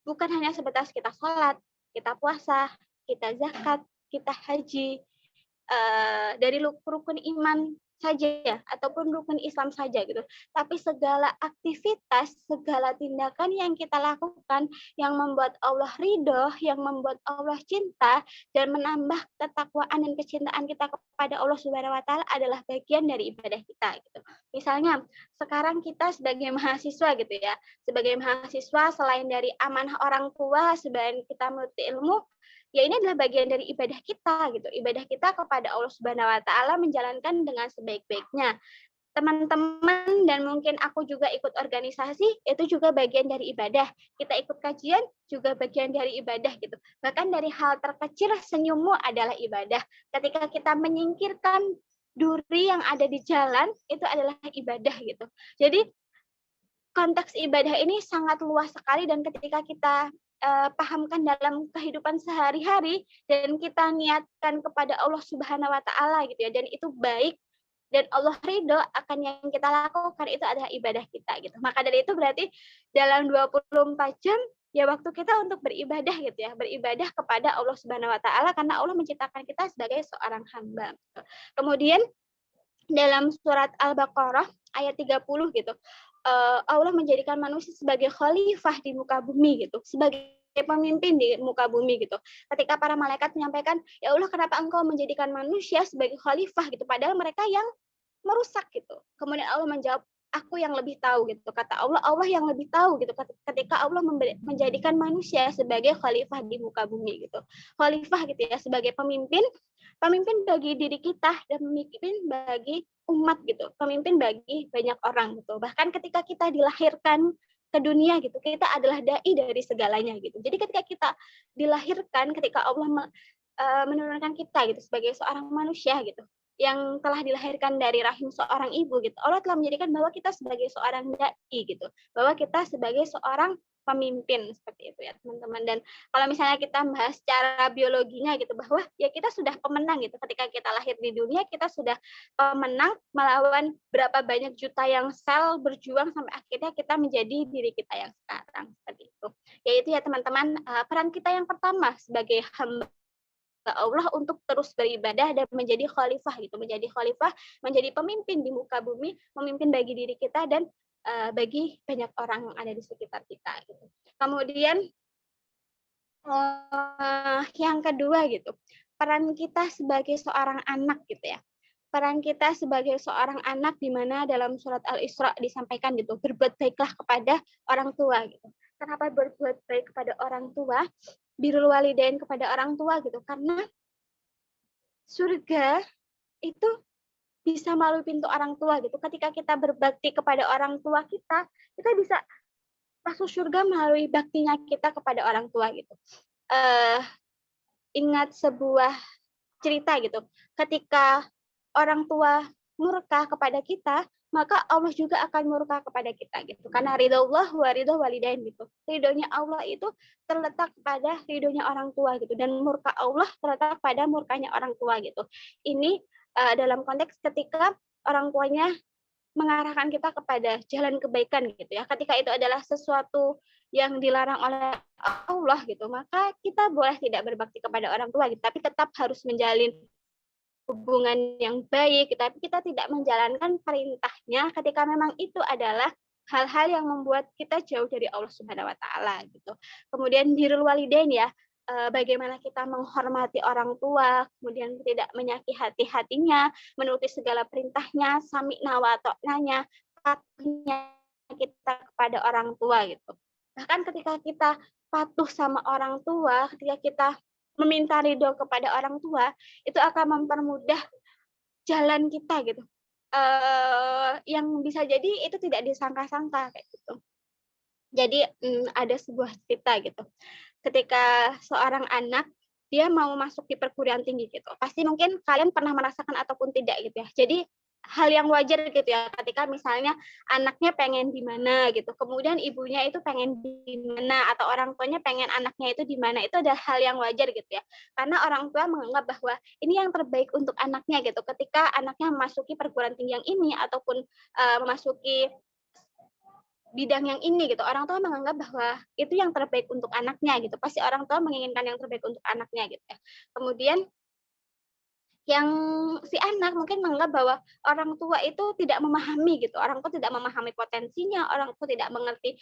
[SPEAKER 4] bukan hanya sebatas kita sholat, kita puasa, kita zakat, kita haji, dari rukun iman saja ya, ataupun rukun Islam saja gitu. Tapi segala aktivitas, segala tindakan yang kita lakukan yang membuat Allah ridho, yang membuat Allah cinta, dan menambah ketakwaan dan kecintaan kita kepada Allah Subhanahu Wa Taala adalah bagian dari ibadah kita gitu. Misalnya sekarang kita sebagai mahasiswa gitu ya, sebagai mahasiswa selain dari amanah orang tua, sebagai kita menuntut ilmu, ya ini adalah bagian dari ibadah kita gitu. Ibadah kita kepada Allah Subhanahu Wa Taala menjalankan dengan sebaik-baiknya. Teman-teman dan mungkin aku juga ikut organisasi, itu juga bagian dari ibadah. Kita ikut kajian juga bagian dari ibadah gitu. Bahkan dari hal terkecil senyummu adalah ibadah. Ketika kita menyingkirkan duri yang ada di jalan, itu adalah ibadah gitu. Jadi konteks ibadah ini sangat luas sekali, dan ketika kita pahamkan dalam kehidupan sehari-hari dan kita niatkan kepada Allah Subhanahu Wa Taala gitu ya, dan itu baik dan Allah ridho akan yang kita lakukan, itu adalah ibadah kita gitu. Maka dari itu berarti dalam 24 jam ya waktu kita untuk beribadah gitu ya, beribadah kepada Allah Subhanahu Wa Taala karena Allah menciptakan kita sebagai seorang hamba gitu. Kemudian dalam surat Al-Baqarah ayat 30 gitu, Allah menjadikan manusia sebagai khalifah di muka bumi gitu, sebagai pemimpin di muka bumi gitu. Ketika para malaikat menyampaikan, ya Allah kenapa engkau menjadikan manusia sebagai khalifah gitu, padahal mereka yang merusak gitu. Kemudian Allah menjawab, aku yang lebih tahu gitu. Kata Allah, Allah yang lebih tahu gitu. Ketika Allah menjadikan manusia sebagai khalifah di muka bumi gitu. Khalifah gitu ya, sebagai pemimpin bagi diri kita dan pemimpin bagi umat gitu, pemimpin bagi banyak orang gitu. Bahkan ketika kita dilahirkan ke dunia gitu, kita adalah dai dari segalanya gitu. Jadi ketika kita dilahirkan, ketika Allah menurunkan kita gitu sebagai seorang manusia gitu, yang telah dilahirkan dari rahim seorang ibu gitu, Allah telah menjadikan bahwa kita sebagai seorang dai gitu, bahwa kita sebagai seorang pemimpin seperti itu ya teman-teman. Dan kalau misalnya kita bahas secara biologinya gitu, bahwa ya kita sudah pemenang gitu, ketika kita lahir di dunia kita sudah pemenang melawan berapa banyak juta yang sel berjuang sampai akhirnya kita menjadi diri kita yang sekarang seperti itu. Yaitu ya teman-teman, peran kita yang pertama sebagai hamba Allah untuk terus beribadah dan menjadi khalifah gitu, menjadi khalifah, menjadi pemimpin di muka bumi, memimpin bagi diri kita dan bagi banyak orang yang ada di sekitar kita gitu. Kemudian yang kedua gitu, peran kita sebagai seorang anak gitu ya. Peran kita sebagai seorang anak di mana dalam surat Al-Isra disampaikan gitu, berbuat baiklah kepada orang tua gitu. Kenapa berbuat baik kepada orang tua? Birrul walidain kepada orang tua gitu, karena surga itu bisa melalui pintu orang tua gitu. Ketika kita berbakti kepada orang tua kita bisa masuk surga melalui baktinya kita kepada orang tua gitu. Ingat sebuah cerita gitu. Ketika orang tua murka kepada kita, maka Allah juga akan murka kepada kita gitu. Karena ridho Allah wa ridho walidain gitu. Ridhonya Allah itu terletak pada ridhonya orang tua gitu, dan murka Allah terletak pada murkanya orang tua gitu. Ini dalam konteks ketika orang tuanya mengarahkan kita kepada jalan kebaikan gitu ya. Ketika itu adalah sesuatu yang dilarang oleh Allah gitu, maka kita boleh tidak berbakti kepada orang tua gitu, tapi tetap harus menjalin hubungan yang baik, tapi kita tidak menjalankan perintahnya ketika memang itu adalah hal-hal yang membuat kita jauh dari Allah Subhanahu wa taala gitu. Kemudian birrul walidain ya, bagaimana kita menghormati orang tua, kemudian tidak menyakiti hatinya, menuruti segala perintahnya, sami'na wa ta'nanya, patuhnya kita kepada orang tua gitu. Bahkan ketika kita patuh sama orang tua, ketika kita meminta ridho kepada orang tua, itu akan mempermudah jalan kita gitu. Yang bisa jadi itu tidak disangka-sangka kayak gitu. Jadi ada sebuah cerita gitu. Ketika seorang anak dia mau masuk di perguruan tinggi gitu. Pasti mungkin kalian pernah merasakan ataupun tidak gitu ya. Jadi hal yang wajar gitu ya, ketika misalnya anaknya pengen di mana gitu, kemudian ibunya itu pengen di mana, atau orang tuanya pengen anaknya itu di mana, itu adalah hal yang wajar gitu ya. Karena orang tua menganggap bahwa ini yang terbaik untuk anaknya gitu. Ketika anaknya memasuki perguruan tinggi yang ini ataupun memasuki bidang yang ini gitu, orang tua menganggap bahwa itu yang terbaik untuk anaknya gitu. Pasti orang tua menginginkan yang terbaik untuk anaknya gitu ya. Kemudian yang si anak mungkin menganggap bahwa orang tua itu tidak memahami gitu, orang tua tidak memahami potensinya, orang tua tidak mengerti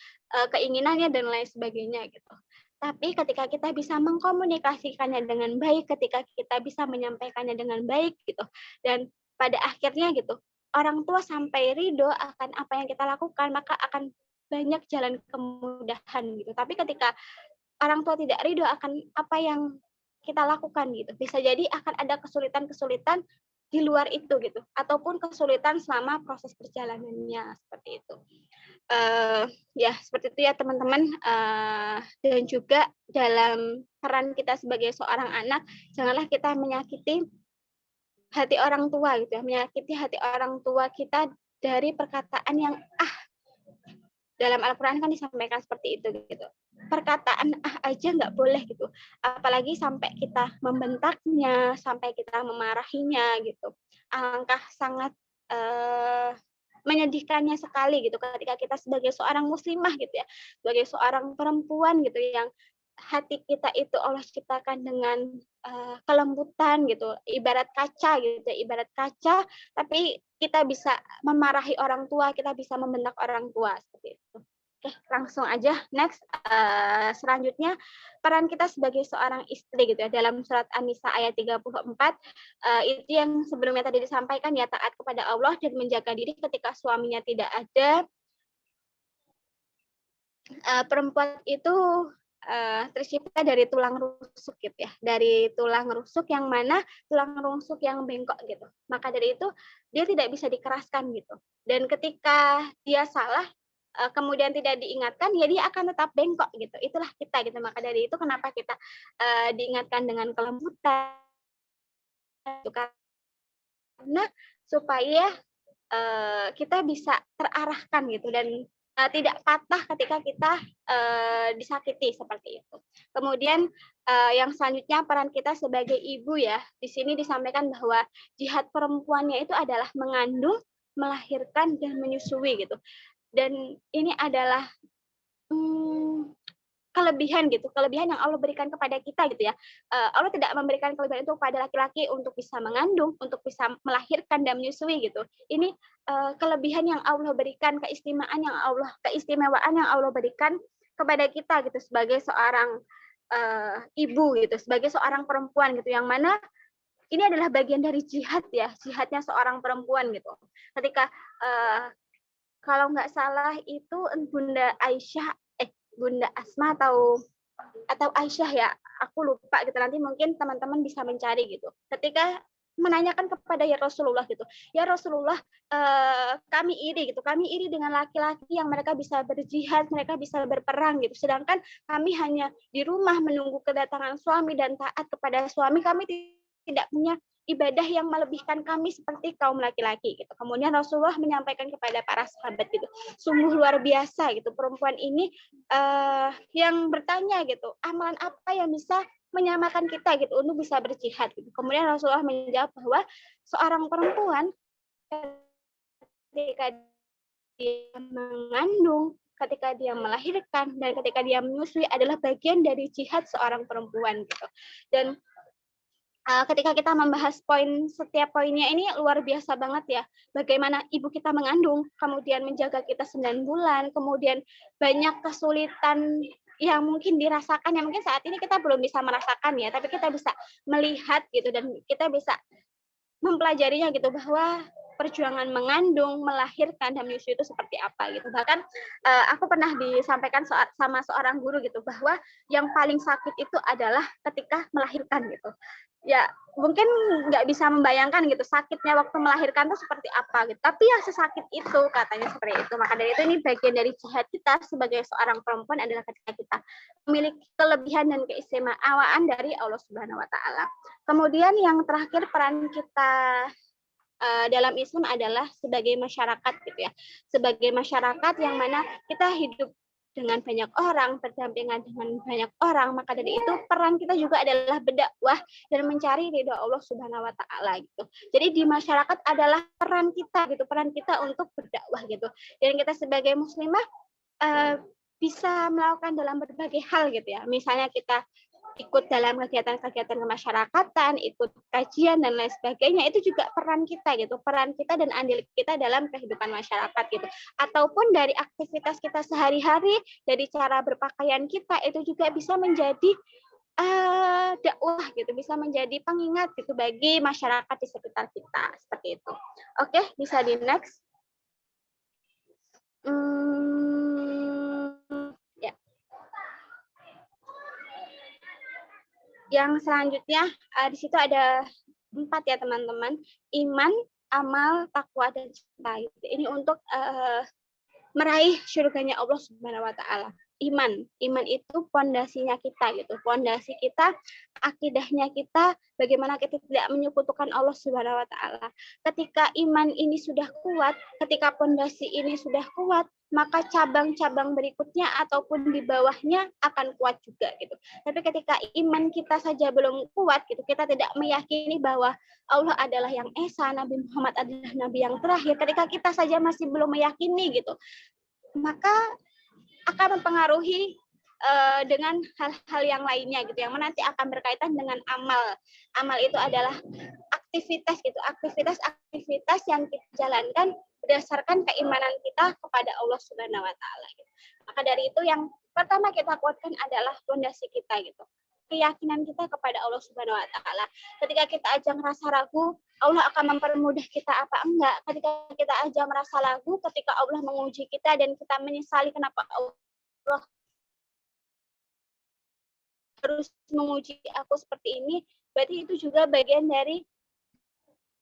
[SPEAKER 4] keinginannya dan lain sebagainya gitu. Tapi ketika kita bisa mengkomunikasikannya dengan baik, ketika kita bisa menyampaikannya dengan baik gitu, dan pada akhirnya gitu, orang tua sampai ridho akan apa yang kita lakukan, maka akan banyak jalan kemudahan gitu. Tapi ketika orang tua tidak ridho akan apa yang kita lakukan gitu, bisa jadi akan ada kesulitan-kesulitan di luar itu gitu, ataupun kesulitan selama proses perjalanannya seperti itu. Ya seperti itu ya teman-teman. Dan juga dalam peran kita sebagai seorang anak, janganlah kita menyakiti hati orang tua gitu ya, menyakiti hati orang tua kita dari perkataan yang dalam Al-Quran kan disampaikan seperti itu gitu. Perkataan aja nggak boleh gitu. Apalagi sampai kita membentaknya, sampai kita memarahinya gitu. Alangkah sangat menyedihkannya sekali gitu ketika kita sebagai seorang muslimah gitu ya, sebagai seorang perempuan gitu yang hati kita itu Allah ciptakan dengan kelembutan gitu, ibarat kaca gitu, ibarat kaca, tapi kita bisa memarahi orang tua, kita bisa membentak orang tua seperti itu. Oke, langsung aja next. Selanjutnya peran kita sebagai seorang istri gitu ya, dalam surat An-Nisa ayat 34 itu yang sebelumnya tadi disampaikan ya, taat kepada Allah dan menjaga diri ketika suaminya tidak ada. Perempuan itu tercipta dari tulang rusuk gitu ya, dari tulang rusuk yang mana tulang rusuk yang bengkok gitu. Maka dari itu dia tidak bisa dikeraskan gitu. Dan ketika dia salah kemudian tidak diingatkan, ya dia akan tetap bengkok gitu. Itulah kita gitu. Maka dari itu kenapa kita diingatkan dengan kelembutan gitu, karena supaya kita bisa terarahkan gitu dan tidak patah ketika kita disakiti seperti itu. Kemudian yang selanjutnya peran kita sebagai ibu ya, di sini disampaikan bahwa jihad perempuannya itu adalah mengandung, melahirkan dan menyusui gitu. Dan ini adalah kelebihan gitu, kelebihan yang Allah berikan kepada kita gitu ya. Allah tidak memberikan kelebihan itu kepada laki-laki untuk bisa mengandung, untuk bisa melahirkan dan menyusui gitu. Ini kelebihan yang Allah berikan, keistimewaan yang Allah berikan kepada kita gitu sebagai seorang ibu gitu, sebagai seorang perempuan gitu, yang mana ini adalah bagian dari jihad ya, jihadnya seorang perempuan gitu. Ketika kalau nggak salah itu Bunda Aisyah, Bunda Asma atau Aisyah ya, aku lupa gitu, nanti mungkin teman-teman bisa mencari gitu. Ketika menanyakan kepada ya Rasulullah gitu. Ya Rasulullah, kami iri gitu. Kami iri dengan laki-laki yang mereka bisa berjihad, mereka bisa berperang gitu. Sedangkan kami hanya di rumah menunggu kedatangan suami dan taat kepada suami. Kami tidak punya ibadah yang melebihkan kami seperti kaum laki-laki gitu. Kemudian Rasulullah menyampaikan kepada para sahabat gitu, sungguh luar biasa gitu perempuan ini yang bertanya gitu, amalan apa yang bisa menyamakan kita gitu untuk bisa berjihad gitu. Kemudian Rasulullah menjawab bahwa seorang perempuan ketika dia mengandung, ketika dia melahirkan, dan ketika dia menyusui adalah bagian dari jihad seorang perempuan gitu. Dan ketika kita membahas setiap poinnya ini luar biasa banget ya. Bagaimana ibu kita mengandung, kemudian menjaga kita 9 bulan, kemudian banyak kesulitan yang mungkin dirasakan, yang mungkin saat ini kita belum bisa merasakan ya, tapi kita bisa melihat gitu dan kita bisa mempelajarinya gitu bahwa perjuangan mengandung, melahirkan dan menyusui itu seperti apa gitu. Bahkan aku pernah disampaikan sama seorang guru gitu bahwa yang paling sakit itu adalah ketika melahirkan gitu. Ya mungkin nggak bisa membayangkan gitu sakitnya waktu melahirkan itu seperti apa gitu. Tapi ya sesakit itu katanya seperti itu. Maka dari itu ini bagian dari jihad kita sebagai seorang perempuan adalah ketika kita memiliki kelebihan dan keistimewaan dari Allah Subhanahu wa taala. Kemudian yang terakhir peran kita dalam Islam adalah sebagai masyarakat gitu ya. Sebagai masyarakat yang mana kita hidup dengan banyak orang, berdampingan dengan banyak orang, maka dari itu peran kita juga adalah berdakwah dan mencari ridho Allah Subhanahu wa taala gitu. Jadi di masyarakat adalah peran kita gitu, peran kita untuk berdakwah gitu. Dan kita sebagai muslimah bisa melakukan dalam berbagai hal gitu ya. Misalnya kita ikut dalam kegiatan-kegiatan kemasyarakatan, ikut kajian dan lain sebagainya, itu juga peran kita gitu, peran kita dan andil kita dalam kehidupan masyarakat gitu. Ataupun dari aktivitas kita sehari-hari, dari cara berpakaian kita itu juga bisa menjadi dakwah gitu, bisa menjadi pengingat gitu bagi masyarakat di sekitar kita seperti itu. Oke, bisa di next. Ya. Yang selanjutnya di situ ada 4 ya teman-teman, iman, amal, takwa dan cinta. Ini untuk meraih surganya Allah Subhanahu wa taala. Iman itu pondasinya kita gitu. Pondasi kita, akidahnya kita, bagaimana kita tidak menyekutukan Allah Subhanahu wa taala. Ketika iman ini sudah kuat, ketika pondasi ini sudah kuat, maka cabang-cabang berikutnya ataupun di bawahnya akan kuat juga gitu. Tapi ketika iman kita saja belum kuat gitu, kita tidak meyakini bahwa Allah adalah yang esa, Nabi Muhammad adalah nabi yang terakhir. Ketika kita saja masih belum meyakini gitu, maka akan mempengaruhi dengan hal-hal yang lainnya gitu, yang nanti akan berkaitan dengan amal. Amal itu adalah aktivitas gitu, aktivitas yang kita jalankan berdasarkan keimanan kita kepada Allah Subhanahu wa taala gitu. Maka dari itu yang pertama kita kuatkan adalah fondasi kita gitu. Keyakinan kita kepada Allah Subhanahu wa taala. Ketika kita aja merasa ragu, Allah akan mempermudah kita apa enggak. Ketika kita aja merasa ragu, ketika Allah menguji kita dan kita menyesali kenapa Allah harus menguji aku seperti ini, berarti itu juga bagian dari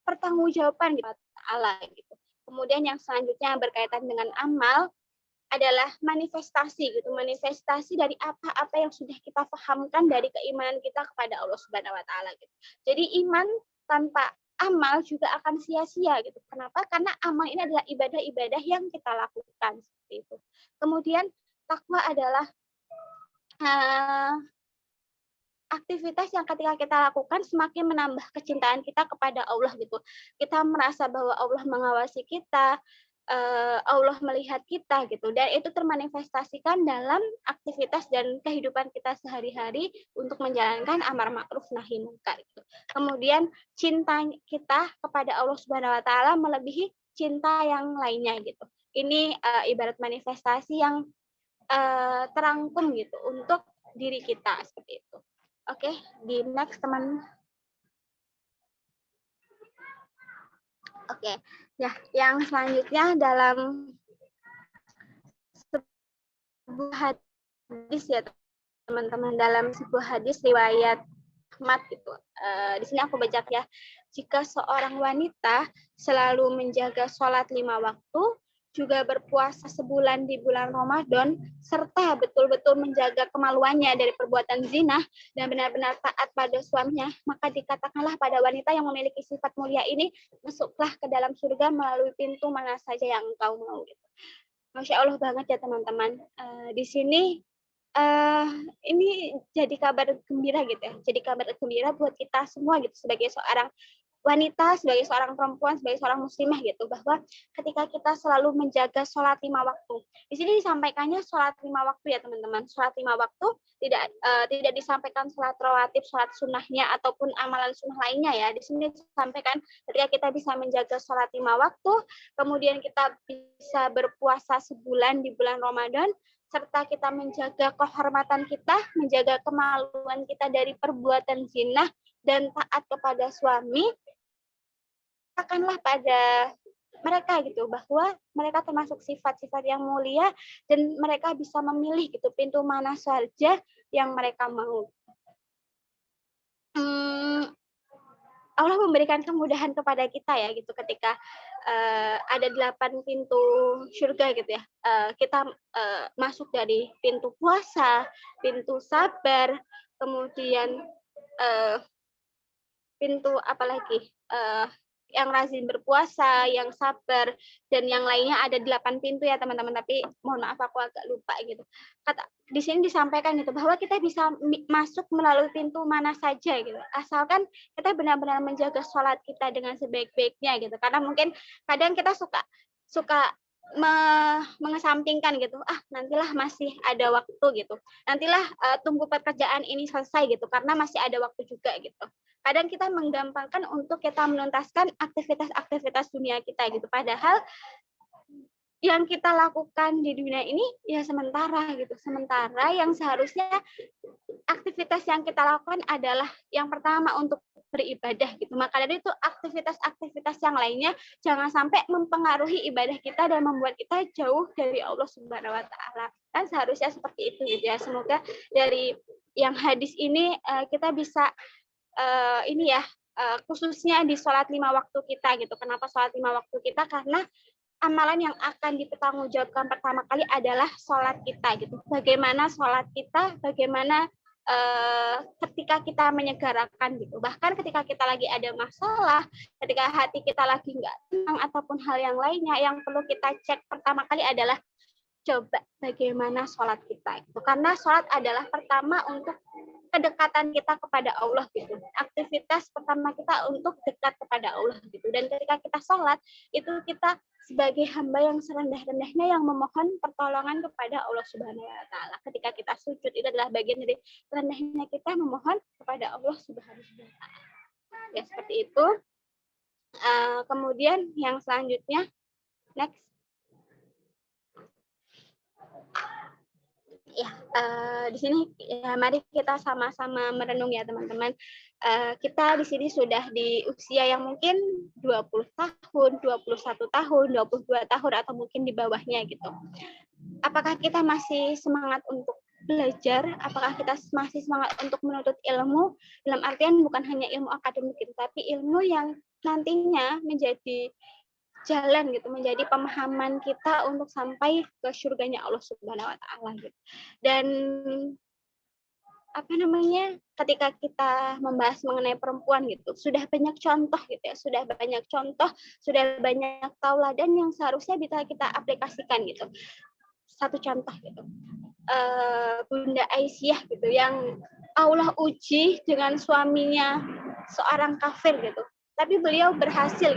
[SPEAKER 4] pertanggungjawaban Allah gitu. Kemudian yang selanjutnya berkaitan dengan amal adalah manifestasi gitu, manifestasi dari apa-apa yang sudah kita pahamkan dari keimanan kita kepada Allah Subhanahu wa taala gitu. Jadi iman tanpa amal juga akan sia-sia gitu. Kenapa? Karena amal ini adalah ibadah-ibadah yang kita lakukan seperti itu. Kemudian takwa adalah aktivitas yang ketika kita lakukan semakin menambah kecintaan kita kepada Allah gitu. Kita merasa bahwa Allah mengawasi kita, Allah melihat kita gitu, dan itu termanifestasikan dalam aktivitas dan kehidupan kita sehari-hari untuk menjalankan amar ma'ruf nahi munkar gitu. Kemudian cinta kita kepada Allah Subhanahu wa taala melebihi cinta yang lainnya gitu. Ini ibarat manifestasi yang terangkum gitu untuk diri kita seperti itu. Oke, di next teman. Oke, ya, yang selanjutnya dalam sebuah hadis ya teman-teman, dalam sebuah hadis riwayat rahmat gitu. Di sini aku baca ya, jika seorang wanita selalu menjaga sholat 5 waktu, juga berpuasa sebulan di bulan Ramadan, serta betul-betul menjaga kemaluannya dari perbuatan zina dan benar-benar taat pada suaminya, maka dikatakanlah pada wanita yang memiliki sifat mulia ini, masuklah ke dalam surga melalui pintu mana saja yang engkau mau. Gitu. Masya Allah banget ya teman-teman. Di sini ini jadi kabar gembira gitu ya. Jadi kabar gembira buat kita semua gitu sebagai seorang wanita, sebagai seorang perempuan, sebagai seorang muslimah gitu, bahwa ketika kita selalu menjaga sholat 5 waktu. Di sini disampaikannya sholat 5 waktu ya teman-teman. Sholat 5 waktu tidak disampaikan sholat rawatib, sholat sunnahnya ataupun amalan sunnah lainnya ya. Di sini disampaikan ketika kita bisa menjaga sholat 5 waktu, kemudian kita bisa berpuasa sebulan di bulan Ramadan, serta kita menjaga kehormatan kita, menjaga kemaluan kita dari perbuatan zina dan taat kepada suami, katakanlah pada mereka gitu bahwa mereka termasuk sifat-sifat yang mulia dan mereka bisa memilih gitu pintu mana saja yang mereka mau. Allah memberikan kemudahan kepada kita ya gitu ketika ada 8 pintu surga gitu ya. Kita masuk dari pintu puasa, pintu sabar, kemudian pintu apalagi yang rajin berpuasa, yang sabar, dan yang lainnya ada 8 pintu ya teman-teman. Tapi mohon maaf aku agak lupa gitu. Di sini disampaikan gitu bahwa kita bisa masuk melalui pintu mana saja gitu. Asalkan kita benar-benar menjaga sholat kita dengan sebaik-baiknya gitu. Karena mungkin kadang kita suka mengesampingkan gitu, nantilah masih ada waktu gitu, nantilah tunggu pekerjaan ini selesai gitu karena masih ada waktu juga gitu. Kadang kita menggampangkan untuk kita menuntaskan aktivitas-aktivitas dunia kita gitu, padahal yang kita lakukan di dunia ini ya sementara gitu, sementara yang seharusnya aktivitas yang kita lakukan adalah yang pertama untuk beribadah gitu. Maka dari itu aktivitas-aktivitas yang lainnya jangan sampai mempengaruhi ibadah kita dan membuat kita jauh dari Allah Subhanahu wa taala. Kan seharusnya seperti itu gitu ya. Semoga dari yang hadis ini kita bisa khususnya di sholat 5 waktu kita gitu. Kenapa sholat 5 waktu kita? Karena amalan yang akan dipertanggungjawabkan pertama kali adalah sholat kita gitu. Bagaimana sholat kita, bagaimana ketika kita menyegarakan gitu. Bahkan ketika kita lagi ada masalah, ketika hati kita lagi nggak tenang ataupun hal yang lainnya, yang perlu kita cek pertama kali adalah coba bagaimana sholat kita itu. Karena sholat adalah pertama untuk kedekatan kita kepada Allah gitu. Aktivitas pertama kita untuk dekat kepada Allah gitu. Dan ketika kita sholat, itu kita sebagai hamba yang serendah-rendahnya yang memohon pertolongan kepada Allah Subhanahu wa taala. Ketika kita sujud, itu adalah bagian dari rendahnya kita memohon kepada Allah Subhanahu wa taala. Ya, seperti itu. Kemudian yang selanjutnya, next. Ya, di sini ya mari kita sama-sama merenung ya teman-teman. Kita di sini sudah di usia yang mungkin 20 tahun, 21 tahun, 22 tahun atau mungkin di bawahnya gitu. Apakah kita masih semangat untuk belajar? Apakah kita masih semangat untuk menuntut ilmu? Dalam artian bukan hanya ilmu akademik gitu, tapi ilmu yang nantinya menjadi jalan gitu, menjadi pemahaman kita untuk sampai ke surganya Allah Subhanahu wa taala gitu. Dan ketika kita membahas mengenai perempuan gitu, sudah banyak contoh gitu ya, sudah banyak contoh, sudah banyak tauladan yang seharusnya bisa kita aplikasikan gitu. Satu contoh gitu, Bunda Aisyah gitu, yang Allah uji dengan suaminya seorang kafir gitu, tapi beliau berhasil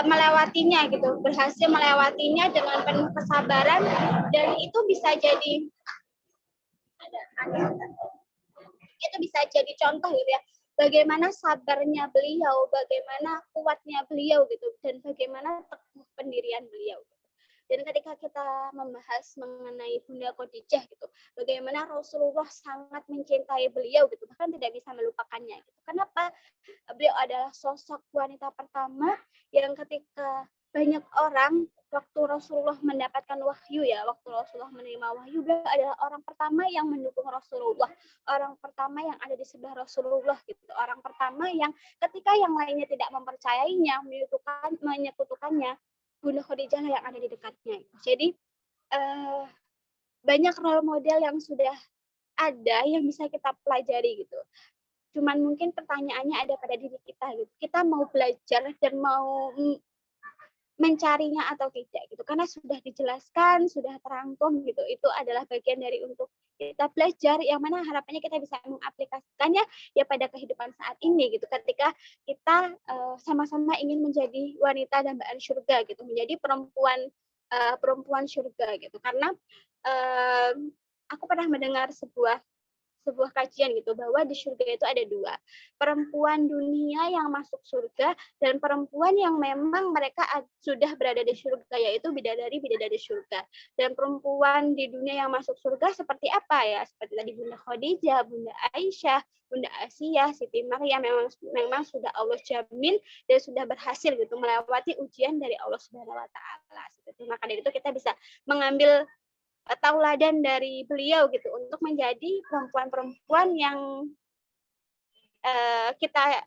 [SPEAKER 4] melewatinya gitu, berhasil melewatinya dengan penuh kesabaran, dan itu bisa jadi contoh gitu ya, bagaimana sabarnya beliau, bagaimana kuatnya beliau gitu, dan bagaimana teguh pendirian beliau. Dan ketika kita membahas mengenai Bunda Khadijah gitu, bagaimana Rasulullah sangat mencintai beliau gitu, bahkan tidak bisa melupakannya gitu. Kenapa? Beliau adalah sosok wanita pertama yang ketika banyak orang waktu Rasulullah mendapatkan wahyu ya, waktu Rasulullah menerima wahyu, beliau adalah orang pertama yang mendukung Rasulullah, orang pertama yang ada di sebelah Rasulullah gitu, orang pertama yang ketika yang lainnya tidak mempercayainya, menyekutukannya, Bunda Khadijah yang ada di dekatnya. Jadi banyak role model yang sudah ada yang bisa kita pelajari gitu. Cuman mungkin pertanyaannya ada pada diri kita gitu. Kita mau belajar dan mau mencarinya atau tidak gitu, karena sudah dijelaskan, sudah terangkum gitu, itu adalah bagian dari untuk kita belajar, yang mana harapannya kita bisa mengaplikasikannya ya pada kehidupan saat ini gitu, ketika kita sama-sama ingin menjadi wanita dambaan surga gitu, menjadi perempuan surga gitu, karena aku pernah mendengar sebuah kajian gitu, bahwa di surga itu ada dua, perempuan dunia yang masuk surga dan perempuan yang memang mereka sudah berada di surga, yaitu bidadari surga. Dan perempuan di dunia yang masuk surga seperti apa ya? Seperti tadi Bunda Khadijah, Bunda Aisyah, Bunda Asiyah, Siti Maryam, memang sudah Allah jamin dan sudah berhasil gitu melewati ujian dari Allah Subhanahu wa taala. Maka dari itu kita bisa mengambil tauladan dari beliau gitu untuk menjadi perempuan-perempuan yang kita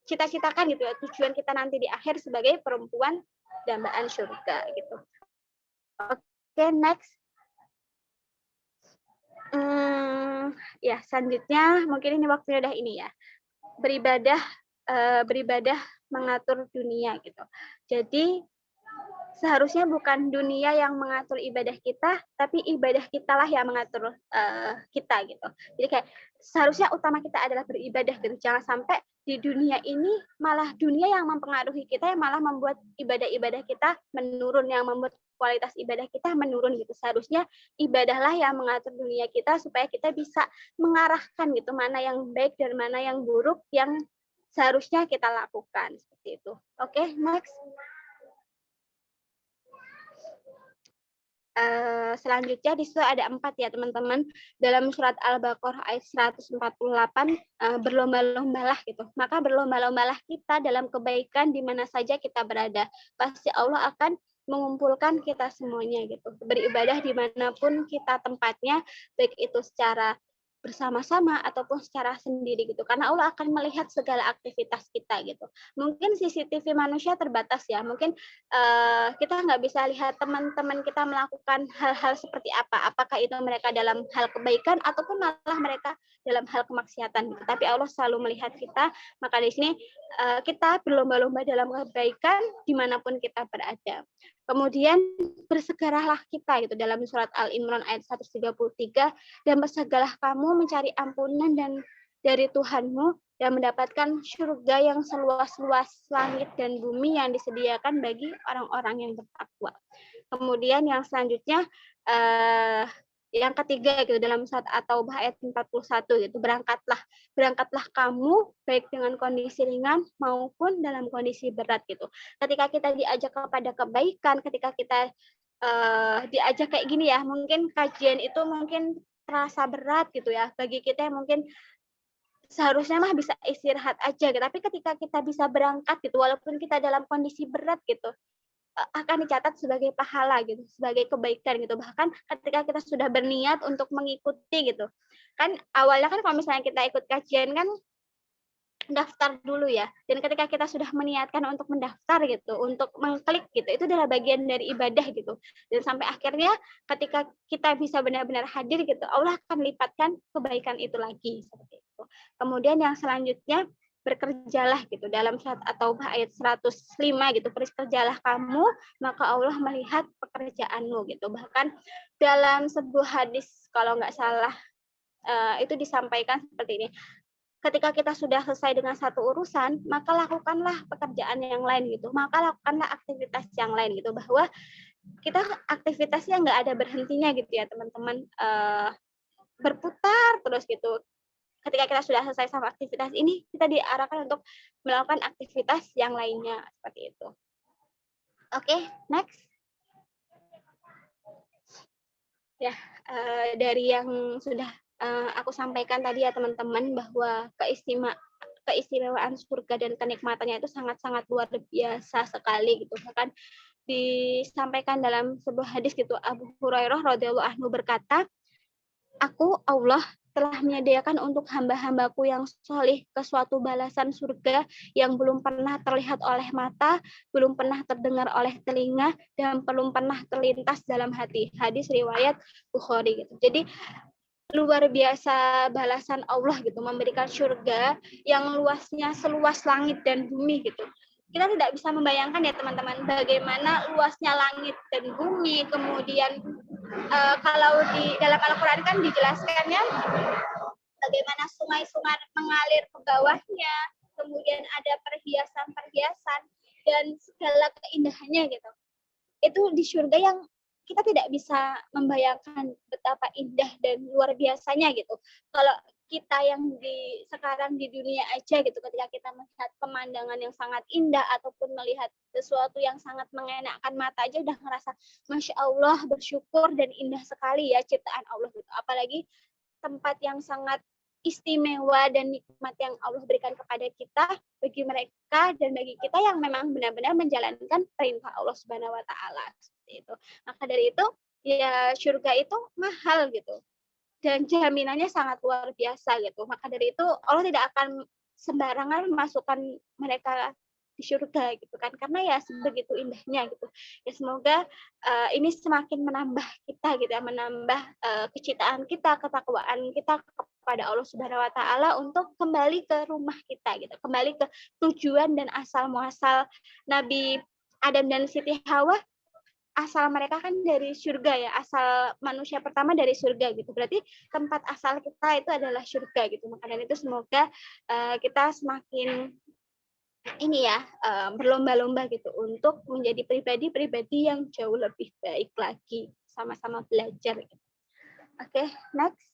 [SPEAKER 4] cita-citakan gitu ya, tujuan kita nanti di akhir sebagai perempuan dambaan surga gitu. Oke, next. Ya, selanjutnya mungkin ini waktunya udah ini ya. Beribadah mengatur dunia gitu. Jadi seharusnya bukan dunia yang mengatur ibadah kita, tapi ibadah kitalah yang mengatur kita gitu. Jadi kayak seharusnya utama kita adalah beribadah gitu. Jangan sampai di dunia ini malah dunia yang mempengaruhi kita, yang malah membuat ibadah-ibadah kita menurun, yang membuat kualitas ibadah kita menurun gitu. Seharusnya ibadahlah yang mengatur dunia kita supaya kita bisa mengarahkan gitu mana yang baik dan mana yang buruk yang seharusnya kita lakukan seperti itu. Oke, next. Selanjutnya di situ ada 4 ya teman-teman, dalam surat Al-Baqarah ayat 148, berlomba-lombalah gitu, maka berlomba-lombalah kita dalam kebaikan di mana saja kita berada, pasti Allah akan mengumpulkan kita semuanya gitu, beribadah dimanapun kita tempatnya, baik itu secara bersama-sama ataupun secara sendiri gitu, karena Allah akan melihat segala aktivitas kita gitu. Mungkin CCTV manusia terbatas ya, mungkin kita nggak bisa lihat teman-teman kita melakukan hal-hal seperti apa, apakah itu mereka dalam hal kebaikan ataupun malah mereka dalam hal kemaksiatan gitu. Tapi Allah selalu melihat kita, maka di sini kita berlomba-lomba dalam kebaikan dimanapun kita berada. Kemudian bersegeralah kita gitu, dalam surat Al-Imran ayat 133, dan bersegeralah kamu mencari ampunan dan dari Tuhanmu dan mendapatkan surga yang seluas-luas langit dan bumi yang disediakan bagi orang-orang yang bertakwa. Kemudian yang selanjutnya yang ketiga gitu, dalam surat At-Taubah ayat 41 gitu, berangkatlah kamu baik dengan kondisi ringan maupun dalam kondisi berat gitu. Ketika kita diajak kepada kebaikan, ketika kita diajak kayak gini ya, mungkin kajian itu mungkin terasa berat gitu ya bagi kita yang mungkin seharusnya mah bisa istirahat aja gitu. Tapi ketika kita bisa berangkat gitu, walaupun kita dalam kondisi berat gitu, akan dicatat sebagai pahala gitu, sebagai kebaikan gitu. Bahkan ketika kita sudah berniat untuk mengikuti gitu, kan awalnya kan kalau misalnya kita ikut kajian kan daftar dulu ya, dan ketika kita sudah meniatkan untuk mendaftar gitu, untuk mengklik gitu, itu adalah bagian dari ibadah gitu, dan sampai akhirnya ketika kita bisa benar-benar hadir gitu, Allah akan lipatkan kebaikan itu lagi seperti itu. Kemudian yang selanjutnya, berkerjalah gitu, dalam surat At-Taubah ayat 105 gitu, berkerjalah kamu maka Allah melihat pekerjaanmu gitu. Bahkan dalam sebuah hadis kalau nggak salah itu disampaikan seperti ini, ketika kita sudah selesai dengan satu urusan, maka lakukanlah pekerjaan yang lain gitu, maka lakukanlah aktivitas yang lain gitu, bahwa kita aktivitasnya nggak ada berhentinya gitu ya teman-teman, berputar terus gitu. Ketika kita sudah selesai sama aktivitas ini, kita diarahkan untuk melakukan aktivitas yang lainnya seperti itu. Oke, next. Ya, dari yang sudah aku sampaikan tadi ya teman-teman, bahwa keistimewaan surga dan kenikmatannya itu sangat-sangat luar biasa sekali gitu. Bahkan disampaikan dalam sebuah hadis gitu, Abu Hurairah radhiyallahu anhu berkata, "Aku Allah telah menyediakan untuk hamba-hambaku yang solih ke suatu balasan surga yang belum pernah terlihat oleh mata, belum pernah terdengar oleh telinga, dan belum pernah terlintas dalam hati." Hadis riwayat Bukhari gitu. Jadi luar biasa balasan Allah gitu, memberikan surga yang luasnya seluas langit dan bumi gitu. Kita tidak bisa membayangkan ya teman-teman bagaimana luasnya langit dan bumi, kemudian kalau di dalam Al-Quran kan dijelaskannya bagaimana sungai-sungai mengalir ke bawahnya, kemudian ada perhiasan-perhiasan dan segala keindahannya gitu. Itu di surga yang kita tidak bisa membayangkan betapa indah dan luar biasanya gitu. Kalau kita yang sekarang di dunia aja gitu, ketika kita melihat pemandangan yang sangat indah ataupun melihat sesuatu yang sangat mengenakkan mata aja udah ngerasa Masya Allah, bersyukur dan indah sekali ya ciptaan Allah gitu. Apalagi tempat yang sangat istimewa dan nikmat yang Allah berikan kepada kita, bagi mereka dan bagi kita yang memang benar-benar menjalankan perintah Allah Subhanahu wa taala seperti itu. Maka dari itu ya surga itu mahal gitu. Dan jaminannya sangat luar biasa gitu. Maka dari itu Allah tidak akan sembarangan memasukkan mereka di surga gitu kan, karena ya sebegitu indahnya gitu. Ya semoga ini semakin menambah kita gitu ya, menambah kecintaan kita, ketakwaan kita kepada Allah Subhanahu wa taala untuk kembali ke rumah kita gitu, kembali ke tujuan dan asal muasal Nabi Adam dan Siti Hawa. Asal mereka kan dari surga ya, asal manusia pertama dari surga gitu. Berarti tempat asal kita itu adalah surga gitu. Maka dari itu semoga kita semakin ini ya berlomba-lomba gitu untuk menjadi pribadi-pribadi yang jauh lebih baik lagi, sama-sama belajar gitu. Oke, next.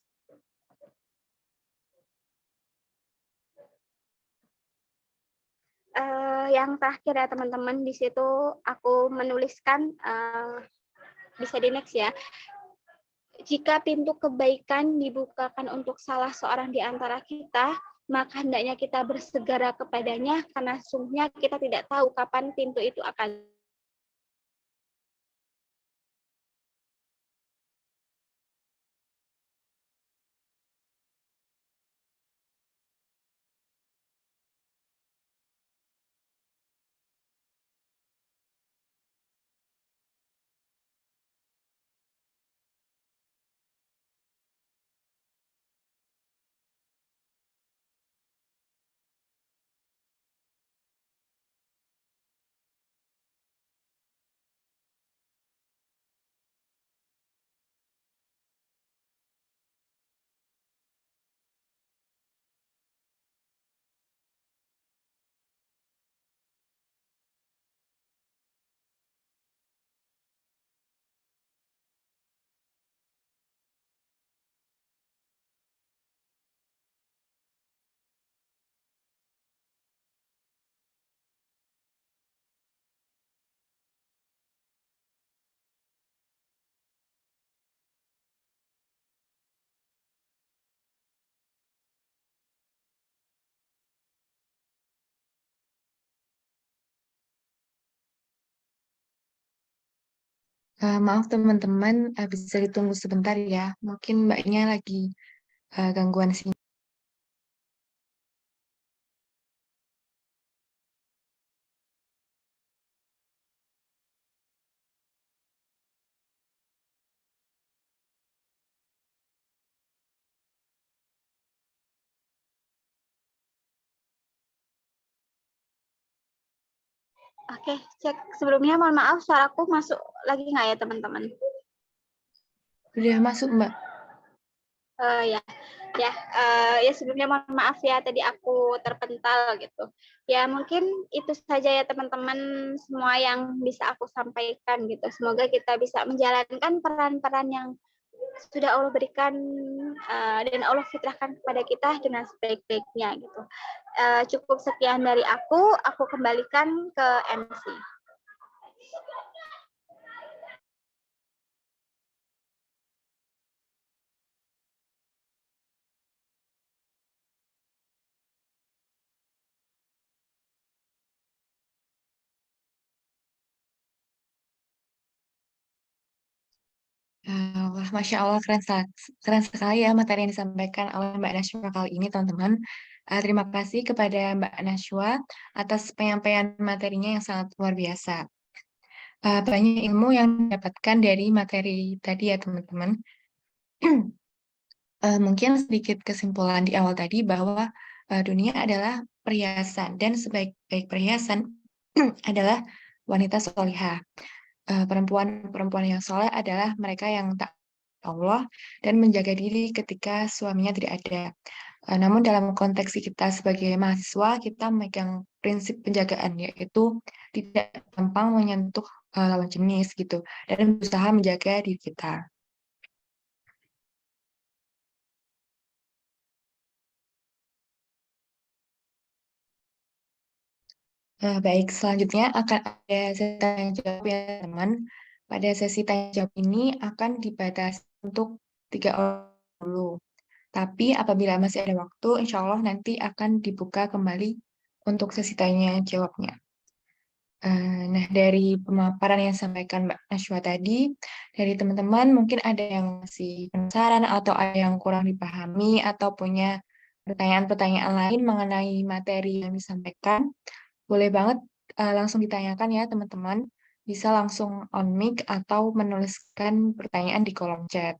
[SPEAKER 4] Yang terakhir ya teman-teman, di situ aku menuliskan bisa di next ya. Jika pintu kebaikan dibukakan untuk salah seorang di antara kita, maka hendaknya kita bersegera kepadanya, karena sungguhnya kita tidak tahu kapan pintu itu akan
[SPEAKER 3] Maaf teman-teman, bisa ditunggu sebentar ya. Mungkin mbaknya lagi gangguan sinyal.
[SPEAKER 4] Oke, cek sebelumnya mohon maaf suaraku masuk lagi nggak ya teman-teman?
[SPEAKER 3] Udah masuk mbak.
[SPEAKER 4] Ya, ya, ya sebelumnya mohon maaf ya tadi aku terpental gitu. Ya mungkin itu saja ya teman-teman semua yang bisa aku sampaikan gitu. Semoga kita bisa menjalankan peran-peran yang sudah Allah berikan dan Allah fitrahkan kepada kita dengan sebaik-baiknya gitu. Cukup sekian dari aku kembalikan ke MC.
[SPEAKER 3] Wah, Masya Allah, keren sekali ya materi yang disampaikan oleh Mbak Nashwa kali ini, teman-teman. Terima kasih kepada Mbak Nashwa atas penyampaian materinya yang sangat luar biasa. Banyak ilmu yang didapatkan dari materi tadi ya, teman-teman. Mungkin sedikit kesimpulan di awal tadi bahwa dunia adalah perhiasan dan sebaik-baik perhiasan adalah wanita solihah. Perempuan-perempuan yang soleh adalah mereka yang taat Allah dan menjaga diri ketika suaminya tidak ada. Namun dalam konteks kita sebagai mahasiswa, kita memegang prinsip penjagaan, yaitu tidak gampang menyentuh lawan jenis gitu, dan berusaha menjaga diri kita. Baik, selanjutnya akan ada sesi tanya jawab ya teman. Pada sesi tanya jawab ini akan dibatasi untuk 3 orang dulu. Tapi apabila masih ada waktu, insya Allah nanti akan dibuka kembali untuk sesi tanya jawabnya. Nah, dari pemaparan yang disampaikan Mbak Nashwa tadi, dari teman-teman mungkin ada yang masih penasaran atau ada yang kurang dipahami atau punya pertanyaan-pertanyaan lain mengenai materi yang disampaikan. Boleh banget langsung ditanyakan ya teman-teman. Bisa langsung on mic atau menuliskan pertanyaan di kolom chat.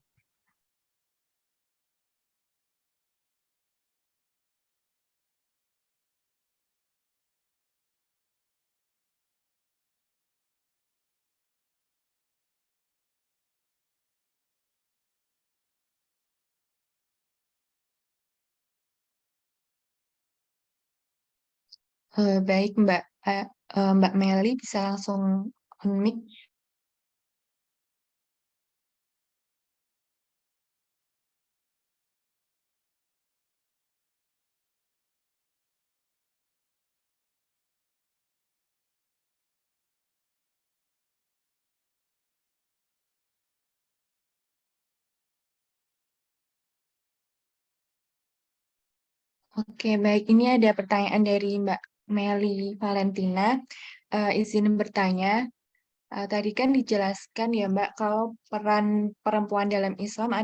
[SPEAKER 3] Baik Mbak Meli bisa langsung on mic. Oke, baik. Ini ada pertanyaan dari Mbak Meli Valentina. Izin bertanya. Tadi kan dijelaskan ya Mbak, kalau peran perempuan dalam Islam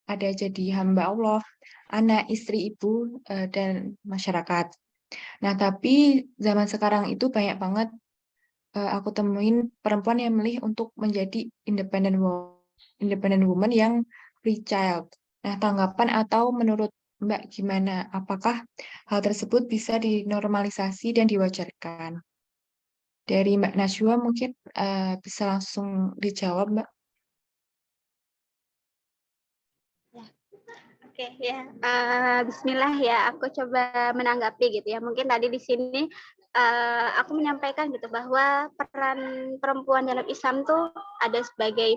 [SPEAKER 3] ada jadi hamba Allah, anak, istri, ibu, dan masyarakat. Nah, tapi zaman sekarang itu banyak banget aku temuin perempuan yang memilih untuk menjadi independent woman yang free child. Nah, tanggapan atau menurut Mbak gimana? Apakah hal tersebut bisa dinormalisasi dan diwajarkan? Dari Mbak Najwa mungkin bisa langsung dijawab, Mbak.
[SPEAKER 4] Oke ya, Bismillah ya, aku coba menanggapi gitu ya. Mungkin tadi di sini aku menyampaikan gitu bahwa peran perempuan dalam Islam tuh ada sebagai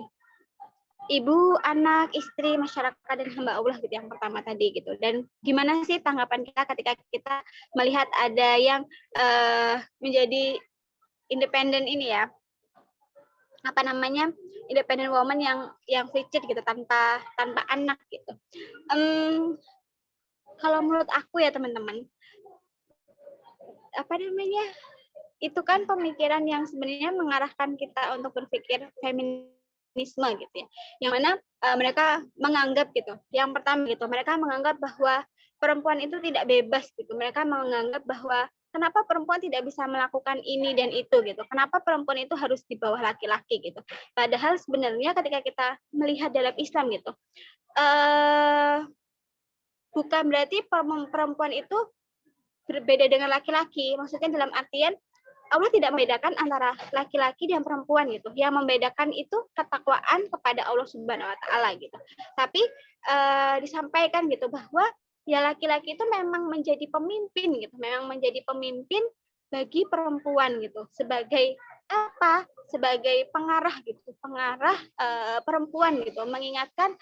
[SPEAKER 4] ibu, anak, istri, masyarakat, dan hamba Allah gitu yang pertama tadi gitu. Dan gimana sih tanggapan kita ketika kita melihat ada yang menjadi independen ini ya, apa namanya, independent woman yang free child gitu tanpa anak gitu. Kalau menurut aku ya teman-teman, apa namanya, itu kan pemikiran yang sebenarnya mengarahkan kita untuk berpikir feminisme gitu ya. Yang mana mereka menganggap gitu, yang pertama gitu, mereka menganggap bahwa perempuan itu tidak bebas gitu. Mereka menganggap bahwa kenapa perempuan tidak bisa melakukan ini dan itu gitu. Kenapa perempuan itu harus di bawah laki-laki gitu. Padahal sebenarnya ketika kita melihat dalam Islam gitu, bukan berarti perempuan itu berbeda dengan laki-laki. Maksudnya dalam artian Allah tidak membedakan antara laki-laki dan perempuan gitu. Yang membedakan itu ketakwaan kepada Allah Subhanahu wa taala gitu. Tapi disampaikan gitu bahwa ya laki-laki itu memang menjadi pemimpin gitu, memang menjadi pemimpin bagi perempuan gitu. Sebagai apa? Sebagai pengarah gitu, pengarah perempuan gitu, mengingatkan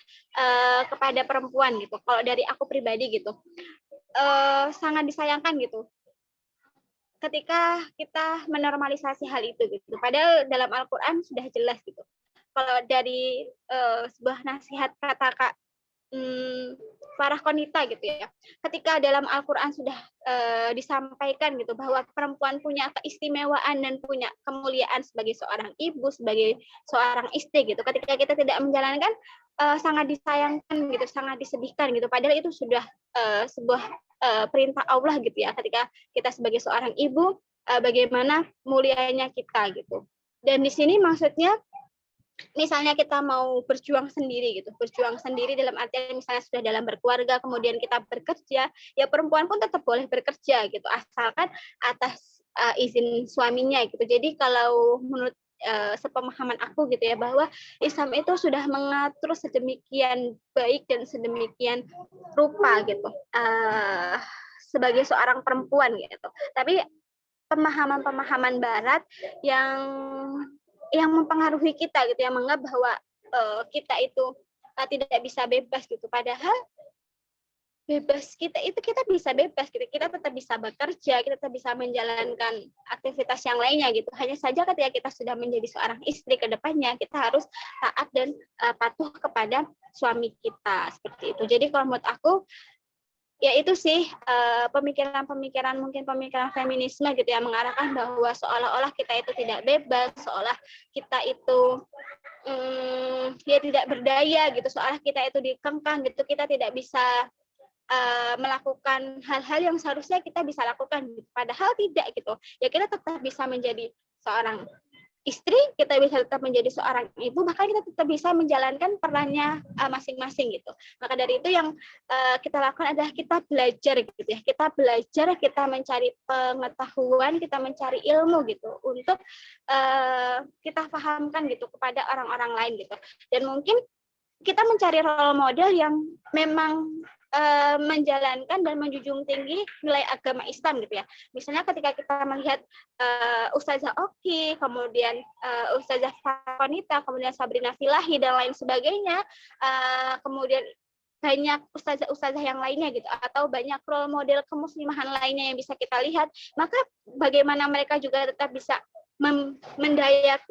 [SPEAKER 4] kepada perempuan gitu. Kalau dari aku pribadi gitu, sangat disayangkan gitu ketika kita menormalisasi hal itu gitu. Padahal dalam Al-Qur'an sudah jelas gitu. Kalau dari sebuah nasihat Farah Konita gitu ya. Ketika dalam Al-Qur'an sudah disampaikan gitu bahwa perempuan punya keistimewaan dan punya kemuliaan sebagai seorang ibu, sebagai seorang istri gitu. Ketika kita tidak menjalankan sangat disayangkan gitu, sangat disedihkan gitu. Padahal itu sudah sebuah perintah Allah gitu ya. Ketika kita sebagai seorang ibu bagaimana mulianya kita gitu. Dan di sini maksudnya misalnya kita mau berjuang sendiri gitu, berjuang sendiri dalam artian misalnya sudah dalam berkeluarga, kemudian kita bekerja, ya perempuan pun tetap boleh bekerja gitu, asalkan atas izin suaminya gitu. Jadi kalau menurut sepemahaman aku gitu ya, bahwa Islam itu sudah mengatur sedemikian baik dan sedemikian rupa gitu, sebagai seorang perempuan gitu. Tapi pemahaman-pemahaman Barat yang mempengaruhi kita gitu, yang menganggap bahwa kita itu tidak bisa bebas gitu. Padahal bebas kita itu kita bisa bebas gitu. Kita tetap bisa bekerja, kita tetap bisa menjalankan aktivitas yang lainnya gitu. Hanya saja ketika kita sudah menjadi seorang istri ke depannya, kita harus taat dan patuh kepada suami kita seperti itu. Jadi kalau menurut aku ya itu sih pemikiran-pemikiran mungkin pemikiran feminisme gitu yang mengarahkan bahwa seolah-olah kita itu tidak bebas, seolah kita itu ya tidak berdaya gitu, seolah kita itu dikengkang gitu, kita tidak bisa melakukan hal-hal yang seharusnya kita bisa lakukan gitu. Padahal tidak gitu. Ya kita tetap bisa menjadi seorang istri, kita bisa tetap menjadi seorang ibu, bahkan kita tetap bisa menjalankan perannya masing-masing gitu. Maka dari itu yang kita lakukan adalah kita belajar gitu ya. Kita belajar, kita mencari pengetahuan, kita mencari ilmu gitu untuk kita pahamkan gitu kepada orang-orang lain gitu. Dan mungkin kita mencari role model yang memang menjalankan dan menjunjung tinggi nilai agama Islam gitu ya. Misalnya ketika kita melihat Ustazah Oki, kemudian Ustazah Fanita, kemudian Sabrina Filahi dan lain sebagainya, kemudian banyak ustazah-ustazah yang lainnya gitu, atau banyak role model kemuslimahan lainnya yang bisa kita lihat, maka bagaimana mereka juga tetap bisa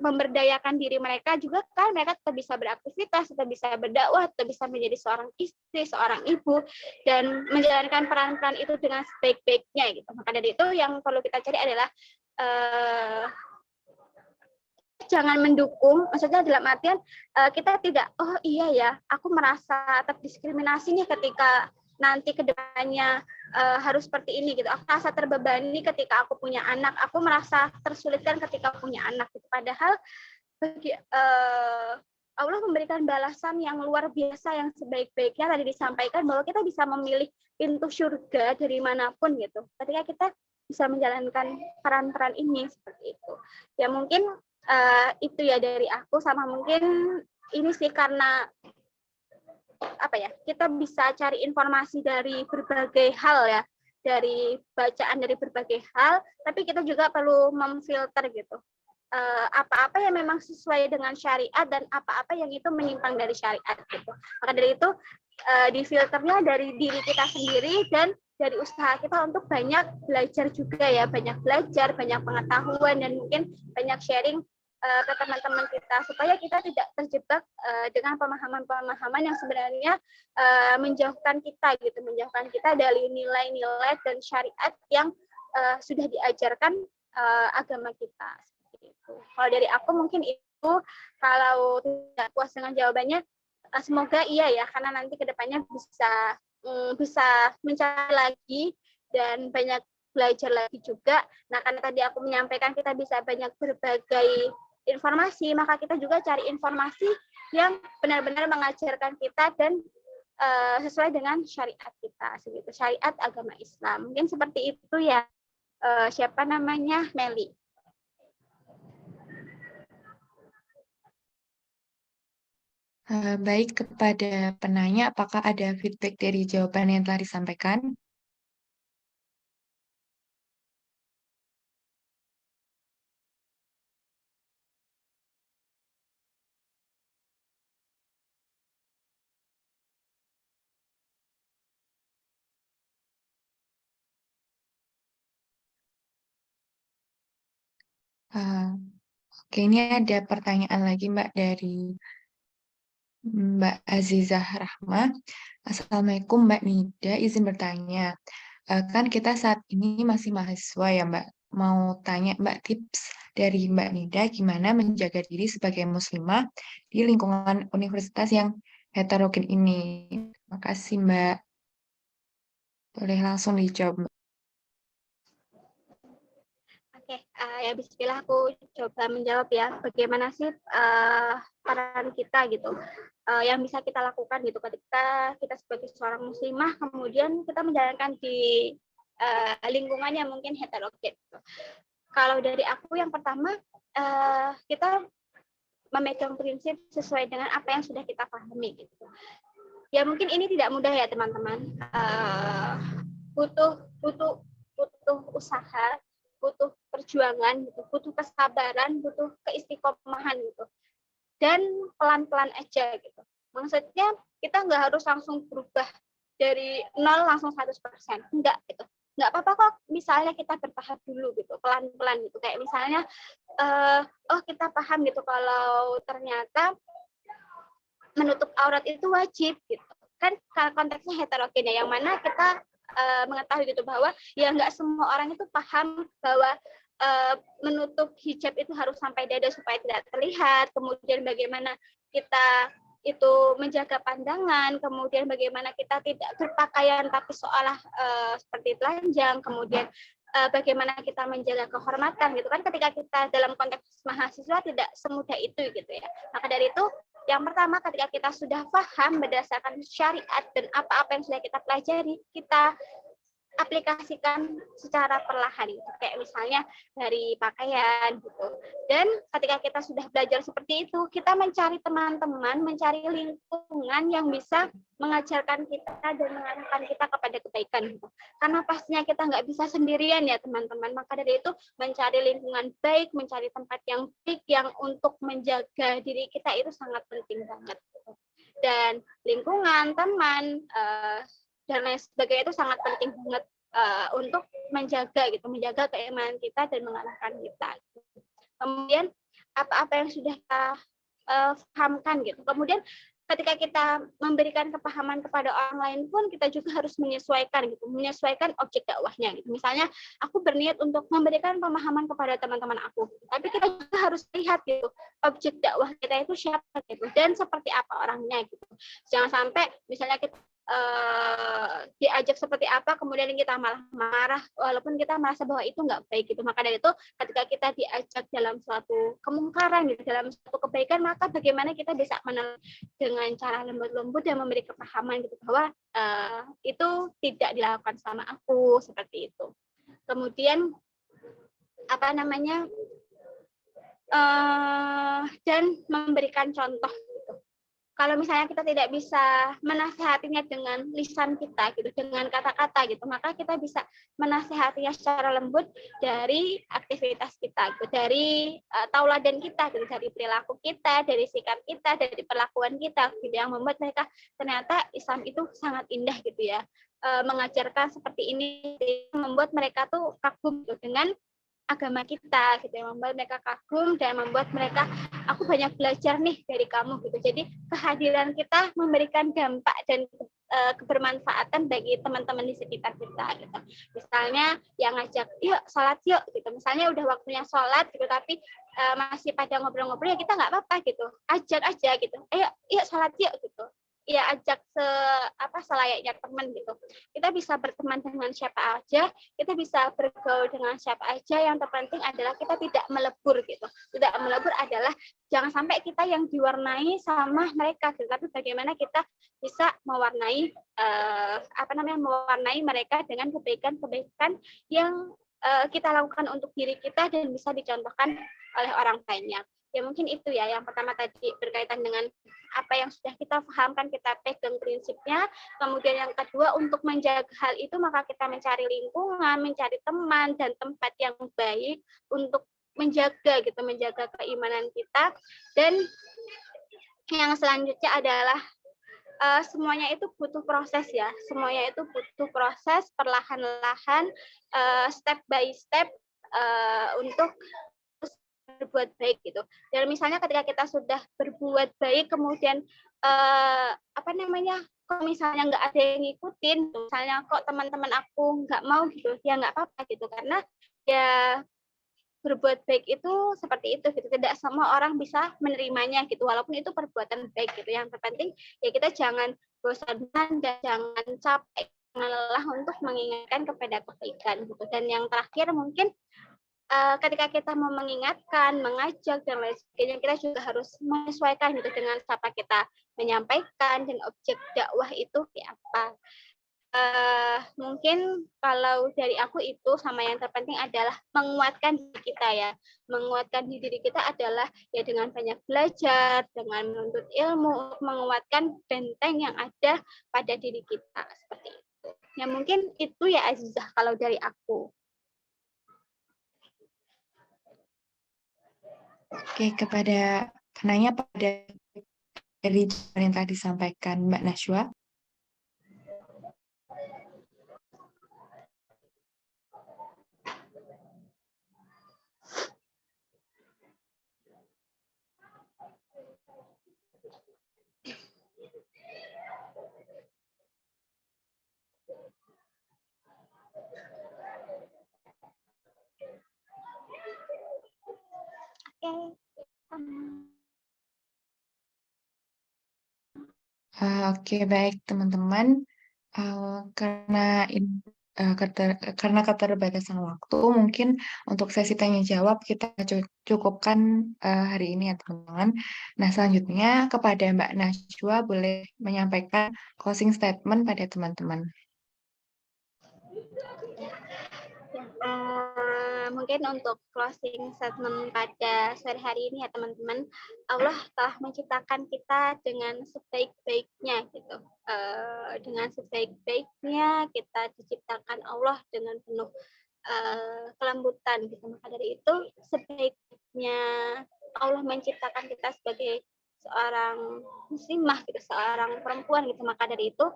[SPEAKER 4] memberdayakan diri mereka juga kan, mereka tetap bisa beraktivitas, tetap bisa berdakwah, tetap bisa menjadi seorang istri, seorang ibu, dan menjalankan peran-peran itu dengan sebaik-baiknya gitu. Maka dari itu yang perlu kita cari adalah jangan mendukung, maksudnya dalam artian kita tidak, oh iya ya, aku merasa terdiskriminasi nih ketika nanti kedepannya harus seperti ini gitu. Aku merasa terbebani ketika aku punya anak, aku merasa tersulitkan ketika punya anak gitu. Padahal bagi Allah memberikan balasan yang luar biasa yang sebaik-baiknya, tadi disampaikan bahwa kita bisa memilih pintu surga dari manapun gitu. Ketika kita bisa menjalankan peran-peran ini seperti itu. Ya mungkin itu ya dari aku, sama mungkin ini sih karena apa ya, kita bisa cari informasi dari berbagai hal ya, dari bacaan dari berbagai hal, tapi kita juga perlu memfilter gitu apa-apa yang memang sesuai dengan syariat dan apa-apa yang itu menyimpang dari syariat gitu. Maka dari itu difilternya dari diri kita sendiri dan dari usaha kita untuk banyak belajar juga ya, banyak belajar, banyak pengetahuan, dan mungkin banyak sharing ke teman-teman kita supaya kita tidak terjebak dengan pemahaman-pemahaman yang sebenarnya menjauhkan kita gitu, menjauhkan kita dari nilai-nilai dan syariat yang sudah diajarkan agama kita. Seperti itu. Kalau dari aku mungkin itu, kalau tidak puas dengan jawabannya, semoga iya ya, karena nanti kedepannya bisa mencari lagi dan banyak belajar lagi juga. Nah, karena tadi aku menyampaikan kita bisa banyak berbagai informasi, maka kita juga cari informasi yang benar-benar mengajarkan kita dan sesuai dengan syariat kita, segitu, syariat agama Islam. Mungkin seperti itu ya. Siapa namanya? Meli.
[SPEAKER 3] Baik, kepada penanya, apakah ada feedback dari jawaban yang telah disampaikan? Oke, ini ada pertanyaan lagi Mbak dari Mbak Azizah Rahma. Assalamualaikum Mbak Nida, izin bertanya. Kan kita saat ini masih mahasiswa ya Mbak. Mau tanya Mbak tips dari Mbak Nida gimana menjaga diri sebagai muslimah di lingkungan universitas yang heterogen ini. Makasih Mbak. Boleh langsung dijawab Mbak.
[SPEAKER 4] Oke, ya bismillah aku coba menjawab ya. Bagaimana sih peran kita gitu, yang bisa kita lakukan gitu ketika kita sebagai seorang muslimah kemudian kita menjalankan di lingkungan yang mungkin heterogen. Gitu. Kalau dari aku yang pertama kita memegang prinsip sesuai dengan apa yang sudah kita pahami gitu. Ya mungkin ini tidak mudah ya teman-teman. Butuh usaha, butuh perjuangan, gitu, butuh kesabaran, butuh keistiqomahan gitu. Dan pelan-pelan aja gitu. Maksudnya kita nggak harus langsung berubah dari 0 langsung 100%. Enggak gitu. Nggak apa-apa kok misalnya kita bertahap dulu gitu, pelan-pelan gitu. Kayak misalnya, oh kita paham gitu kalau ternyata menutup aurat itu wajib gitu. Kan konteksnya heterogen ya, yang mana kita mengetahui gitu bahwa ya nggak semua orang itu paham bahwa menutup hijab itu harus sampai dada supaya tidak terlihat, kemudian bagaimana kita itu menjaga pandangan, kemudian bagaimana kita tidak berpakaian tapi seolah seperti telanjang, kemudian bagaimana kita menjaga kehormatan gitu kan, ketika kita dalam konteks mahasiswa tidak semudah itu gitu ya. Maka dari itu yang pertama ketika kita sudah paham berdasarkan syariat dan apa-apa yang sudah kita pelajari, kita aplikasikan secara perlahan gitu. Kayak misalnya dari pakaian gitu. Dan ketika kita sudah belajar seperti itu, kita mencari teman-teman, mencari lingkungan yang bisa mengajarkan kita dan mengarahkan kita kepada kebaikan gitu. Karena pastinya kita nggak bisa sendirian ya teman-teman. Maka dari itu mencari lingkungan baik, mencari tempat yang baik yang untuk menjaga diri kita itu sangat penting banget. Gitu. Dan lingkungan, teman, dan lain sebagainya itu sangat penting banget untuk menjaga keimanan kita dan mengarahkan kita. Kemudian apa-apa yang sudah kita pahamkan gitu. Kemudian ketika kita memberikan kepahaman kepada orang lain pun kita juga harus menyesuaikan gitu, menyesuaikan objek dakwahnya gitu. Misalnya aku berniat untuk memberikan pemahaman kepada teman-teman aku, tapi kita juga harus lihat gitu objek dakwah kita itu siapa gitu dan seperti apa orangnya gitu. Jangan sampai misalnya kita diajak seperti apa kemudian kita malah marah walaupun kita merasa bahwa itu nggak baik gitu. Maka dari itu ketika kita diajak dalam suatu kemungkaran gitu, dalam suatu kebaikan, maka bagaimana kita bisa menolong dengan cara lembut-lembut dan memberi kepahaman gitu bahwa itu tidak dilakukan sama aku seperti itu. Kemudian apa namanya dan memberikan contoh. Kalau misalnya kita tidak bisa menasihatinya dengan lisan kita gitu, dengan kata-kata gitu, maka kita bisa menasihatinya secara lembut dari aktivitas kita gitu, dari tauladan kita gitu, dari perilaku kita, dari sikap kita, dari perlakuan kita gitu, yang membuat mereka ternyata Islam itu sangat indah gitu ya, mengajarkan seperti ini, membuat mereka tuh kagum gitu dengan agama kita gitu, yang membuat mereka kagum dan membuat mereka aku banyak belajar nih dari kamu gitu. Jadi kehadiran kita memberikan dampak dan kebermanfaatan bagi teman-teman di sekitar kita gitu. Misalnya yang ngajak yuk sholat yuk gitu, misalnya udah waktunya sholat gitu tapi masih pada ngobrol-ngobrol ya kita nggak apa-apa gitu, ajak aja gitu, ayo yuk sholat yuk gitu. Ya ajak selayaknya teman gitu. Kita bisa berteman dengan siapa aja, kita bisa bergaul dengan siapa aja, yang terpenting adalah kita tidak melebur gitu. Tidak melebur adalah jangan sampai kita yang diwarnai sama mereka gitu, tapi bagaimana kita bisa mewarnai mewarnai mereka dengan kebaikan-kebaikan yang kita lakukan untuk diri kita dan bisa dicontohkan oleh orang lainnya. Ya mungkin itu ya yang pertama tadi berkaitan dengan apa yang sudah kita pahamkan, kita pegang prinsipnya. Kemudian yang kedua, untuk menjaga hal itu maka kita mencari lingkungan, mencari teman dan tempat yang baik untuk menjaga gitu, menjaga keimanan kita. Dan yang selanjutnya adalah semuanya itu butuh proses ya, semuanya itu butuh proses perlahan-lahan, step by step untuk berbuat baik gitu. Dan misalnya ketika kita sudah berbuat baik kemudian kalau misalnya nggak ada yang ngikutin, misalnya kok teman-teman aku nggak mau gitu, ya nggak apa-apa gitu, karena ya berbuat baik itu seperti itu gitu. Tidak semua orang bisa menerimanya gitu, walaupun itu perbuatan baik gitu. Yang terpenting ya kita jangan bosan dan jangan capek, jangan lelah untuk mengingatkan kepada kebaikan gitu. Dan yang terakhir mungkin ketika kita mau mengingatkan, mengajak dan lain sebagainya, kita juga harus menyesuaikan gitu dengan siapa kita menyampaikan dan objek dakwah itu kayak apa. Mungkin kalau dari aku itu sama yang terpenting adalah menguatkan diri kita ya. Menguatkan diri kita adalah ya dengan banyak belajar, dengan menuntut ilmu, menguatkan benteng yang ada pada diri kita seperti itu. Ya mungkin itu ya Azizah kalau dari aku.
[SPEAKER 3] Oke, kepada penanya pada dari jawaban yang telah disampaikan Mbak Najwa. Oke, baik teman-teman. Karena keterbatasan waktu, mungkin untuk sesi tanya jawab kita cukupkan hari ini ya teman-teman. Nah, selanjutnya kepada Mbak Najwa boleh menyampaikan closing statement pada teman-teman.
[SPEAKER 4] Mungkin untuk closing statement pada sore hari ini ya teman-teman, Allah telah menciptakan kita dengan sebaik-baiknya gitu. Dengan sebaik-baiknya kita diciptakan Allah dengan penuh kelembutan gitu. Maka dari itu sebaiknya Allah menciptakan kita sebagai seorang muslimah gitu, seorang perempuan gitu. Maka dari itu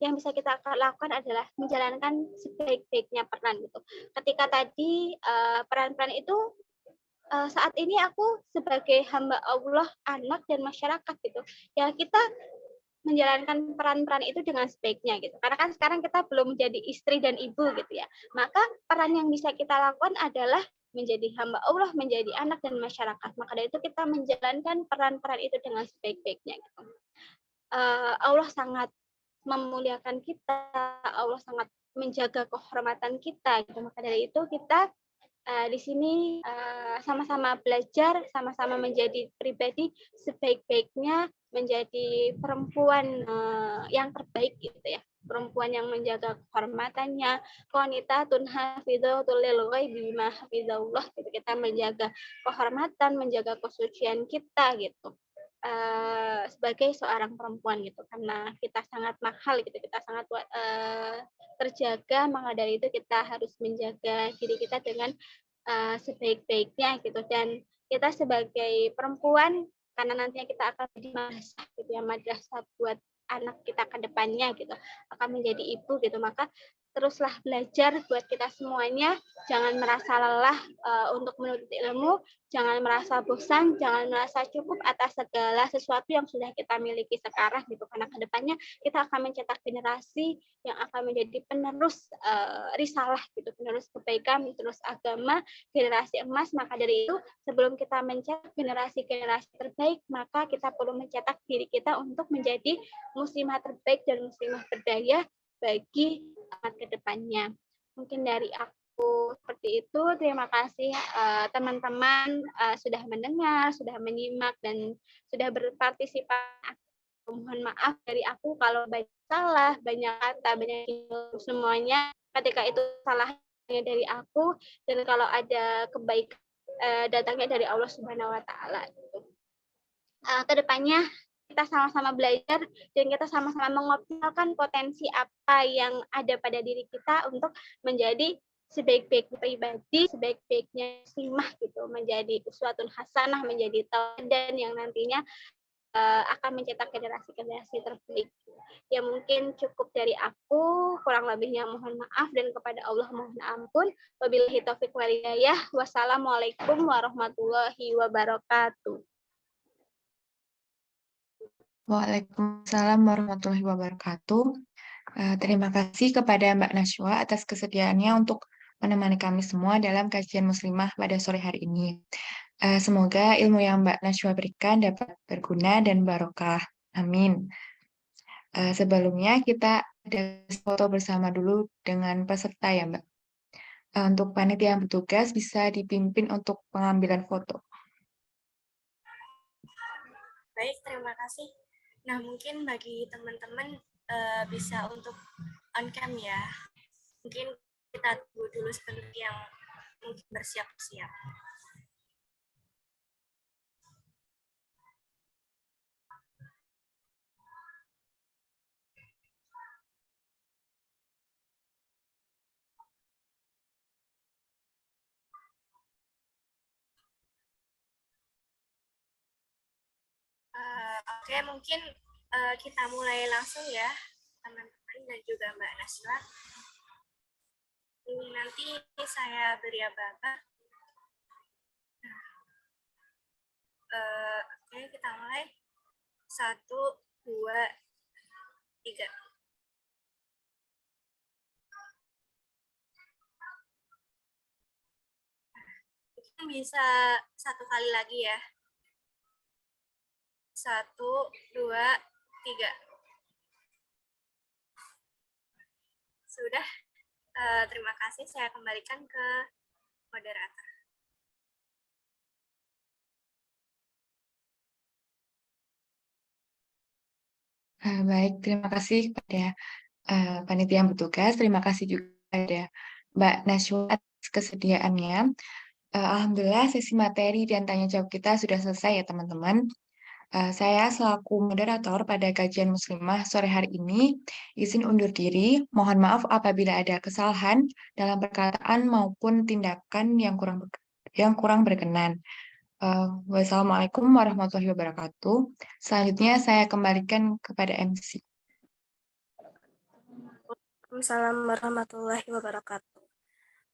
[SPEAKER 4] yang bisa kita lakukan adalah menjalankan sebaik-baiknya peran gitu. Ketika tadi peran-peran itu saat ini aku sebagai hamba Allah, anak dan masyarakat gitu. Ya kita menjalankan peran-peran itu dengan sebaiknya gitu. Karena kan sekarang kita belum menjadi istri dan ibu gitu ya. Maka peran yang bisa kita lakukan adalah menjadi hamba Allah, menjadi anak dan masyarakat. Maka dari itu kita menjalankan peran-peran itu dengan sebaik-baiknya gitu. Allah sangat memuliakan kita, Allah sangat menjaga kehormatan kita gitu. Maka dari itu kita di sini sama-sama belajar, sama-sama menjadi pribadi sebaik-baiknya, menjadi perempuan yang terbaik gitu ya. Perempuan yang menjaga kehormatannya, qanitatun hafidhatul lil ghaibi bima hafizallah gitu. Kita menjaga kehormatan, menjaga kesucian kita gitu. Sebagai seorang perempuan gitu, karena kita sangat mahal gitu, kita sangat terjaga, maka dari itu kita harus menjaga diri kita dengan sebaik-baiknya gitu. Dan kita sebagai perempuan, karena nantinya kita akan menjadi madrasah gitu ya, madrasah buat anak kita ke depannya gitu, akan menjadi ibu gitu, maka teruslah belajar buat kita semuanya, jangan merasa lelah untuk menuntut ilmu, jangan merasa bosan, jangan merasa cukup atas segala sesuatu yang sudah kita miliki sekarang gitu, karena kedepannya kita akan mencetak generasi yang akan menjadi penerus risalah gitu, penerus kebaikan, penerus agama, generasi emas. Maka dari itu sebelum kita mencetak generasi-generasi terbaik, maka kita perlu mencetak diri kita untuk menjadi muslimah terbaik dan muslimah berdaya bagi umat kedepannya. Mungkin dari aku seperti itu. Terima kasih teman-teman sudah mendengar, sudah menyimak, dan sudah berpartisipasi. Mohon maaf dari aku kalau banyak salah, banyak kata, banyak semuanya. Ketika itu salahnya dari aku, dan kalau ada kebaikan datangnya dari Allah Subhanahu Wa Taala. Kedepannya kita sama-sama belajar dan kita sama-sama mengoptimalkan potensi apa yang ada pada diri kita untuk menjadi sebaik-baik pribadi, sebaik-baiknya muslimah gitu, menjadi uswatun hasanah, menjadi teladan yang nantinya akan mencetak generasi-generasi terbaik. Ya mungkin cukup dari aku, kurang lebihnya mohon maaf dan kepada Allah mohon ampun. Wabillahi taufiq wal hidayah. Wassalamualaikum warahmatullahi wabarakatuh.
[SPEAKER 3] Waalaikumsalam warahmatullahi wabarakatuh. Terima kasih kepada Mbak Najwa atas kesediaannya untuk menemani kami semua dalam kajian muslimah pada sore hari ini. Semoga ilmu yang Mbak Najwa berikan dapat berguna dan barokah. Amin. Sebelumnya kita ada foto bersama dulu dengan peserta ya Mbak. Untuk panitia yang bertugas bisa dipimpin untuk pengambilan foto.
[SPEAKER 5] Baik, terima kasih. Nah, mungkin bagi teman-teman bisa untuk on cam ya. Mungkin kita tunggu dulu sebentar yang mungkin bersiap-siap. Oke, mungkin kita mulai langsung ya, teman-teman dan juga Mbak Naswa. Ini nanti saya beri aba-aba. Oke, kita mulai. 1, 2, 3. Mungkin bisa satu kali lagi ya. 1, 2, 3. Sudah. Terima kasih. Saya kembalikan ke moderator.
[SPEAKER 3] Baik, terima kasih kepada panitia yang bertugas. Terima kasih juga kepada Mbak Najwa atas kesediaannya. Alhamdulillah sesi materi dan tanya jawab kita sudah selesai ya teman-teman. Saya selaku moderator pada kajian muslimah sore hari ini izin undur diri. Mohon maaf apabila ada kesalahan dalam perkataan maupun tindakan yang kurang berkenan. Wassalamualaikum warahmatullahi wabarakatuh. Selanjutnya saya kembalikan kepada MC.
[SPEAKER 1] Waalaikumsalam warahmatullahi wabarakatuh.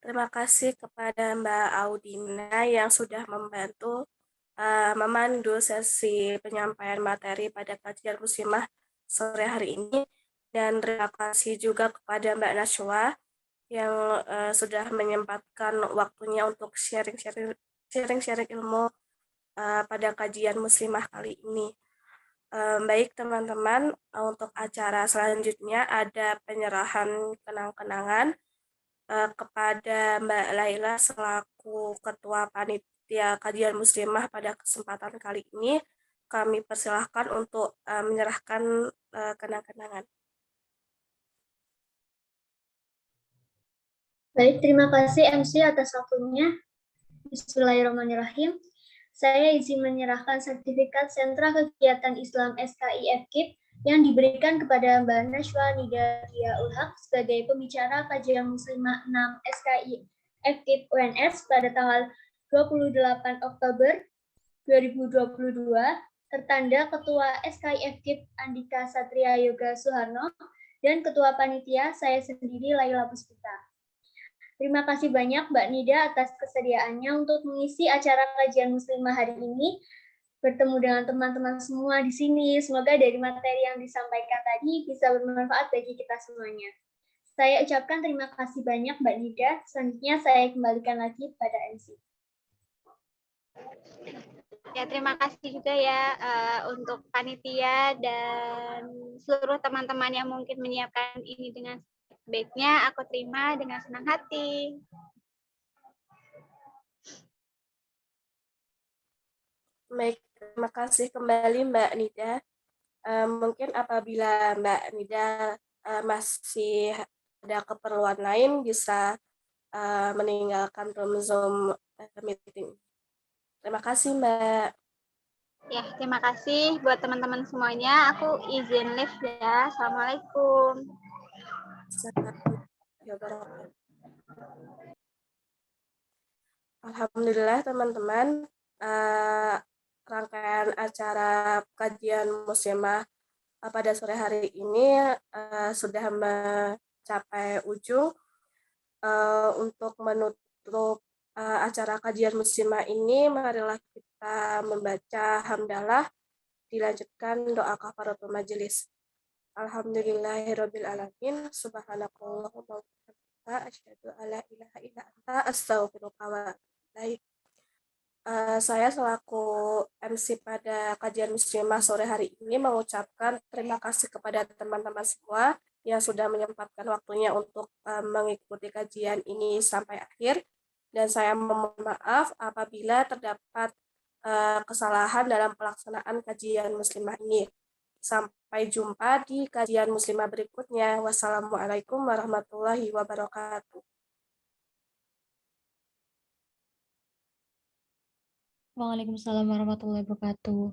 [SPEAKER 1] Terima kasih kepada Mbak Audina yang sudah membantu memandu sesi penyampaian materi pada kajian muslimah sore hari ini. Dan terima kasih juga kepada Mbak Najwa yang sudah menyempatkan waktunya untuk sharing ilmu pada kajian muslimah kali ini. Baik teman-teman, untuk acara selanjutnya ada penyerahan kenang-kenangan kepada Mbak Laila selaku Ketua Panitia Kajian Muslimah pada kesempatan kali ini. Kami persilahkan untuk menyerahkan kenang-kenangan.
[SPEAKER 6] Baik, terima kasih MC atas waktunya. Bismillahirrahmanirrahim. Saya izin menyerahkan sertifikat Sentra Kegiatan Islam SKI FKIP yang diberikan kepada Mbak Najwa Nida Ul Haq sebagai pembicara kajian muslimah 6 SKI FKIP UNS pada tanggal 28 Oktober 2022, tertanda Ketua SKI FKIP Andika Satria Yoga Suharno dan Ketua Panitia saya sendiri Laila Puspita. Terima kasih banyak Mbak Nida atas kesediaannya untuk mengisi acara kajian muslimah hari ini. Bertemu dengan teman-teman semua di sini. Semoga dari materi yang disampaikan tadi bisa bermanfaat bagi kita semuanya. Saya ucapkan terima kasih banyak Mbak Nida. Selanjutnya saya kembalikan lagi pada MC.
[SPEAKER 4] Ya, terima kasih juga ya untuk panitia dan seluruh teman-teman yang mungkin menyiapkan ini dengan baiknya. Aku terima dengan senang hati.
[SPEAKER 1] Baik, terima kasih kembali Mbak Nida. Mungkin apabila Mbak Nida masih ada keperluan lain bisa meninggalkan room Zoom meeting. Terima kasih Mbak.
[SPEAKER 4] Ya, terima kasih buat teman-teman semuanya. Aku izin live ya. Assalamualaikum.
[SPEAKER 1] Alhamdulillah teman-teman, rangkaian acara kajian muslimah pada sore hari ini sudah mencapai ujung. Untuk menutup acara kajian muslimah ini, marilah kita membaca hamdalah, dilanjutkan doa kafaratul majelis. Alhamdulillahirrabbilalamin, subhanakallahumma wa bihamdika, asyhadu alla ilaha illa anta, astaghfiruka wa atubu ilaik. Saya selaku MC pada kajian muslimah sore hari ini mengucapkan terima kasih kepada teman-teman semua yang sudah menyempatkan waktunya untuk mengikuti kajian ini sampai akhir. Dan saya memohon maaf apabila terdapat kesalahan dalam pelaksanaan kajian muslimah ini. Sampai jumpa di kajian muslimah berikutnya. Wassalamualaikum warahmatullahi wabarakatuh.
[SPEAKER 7] Waalaikumsalam warahmatullahi wabarakatuh.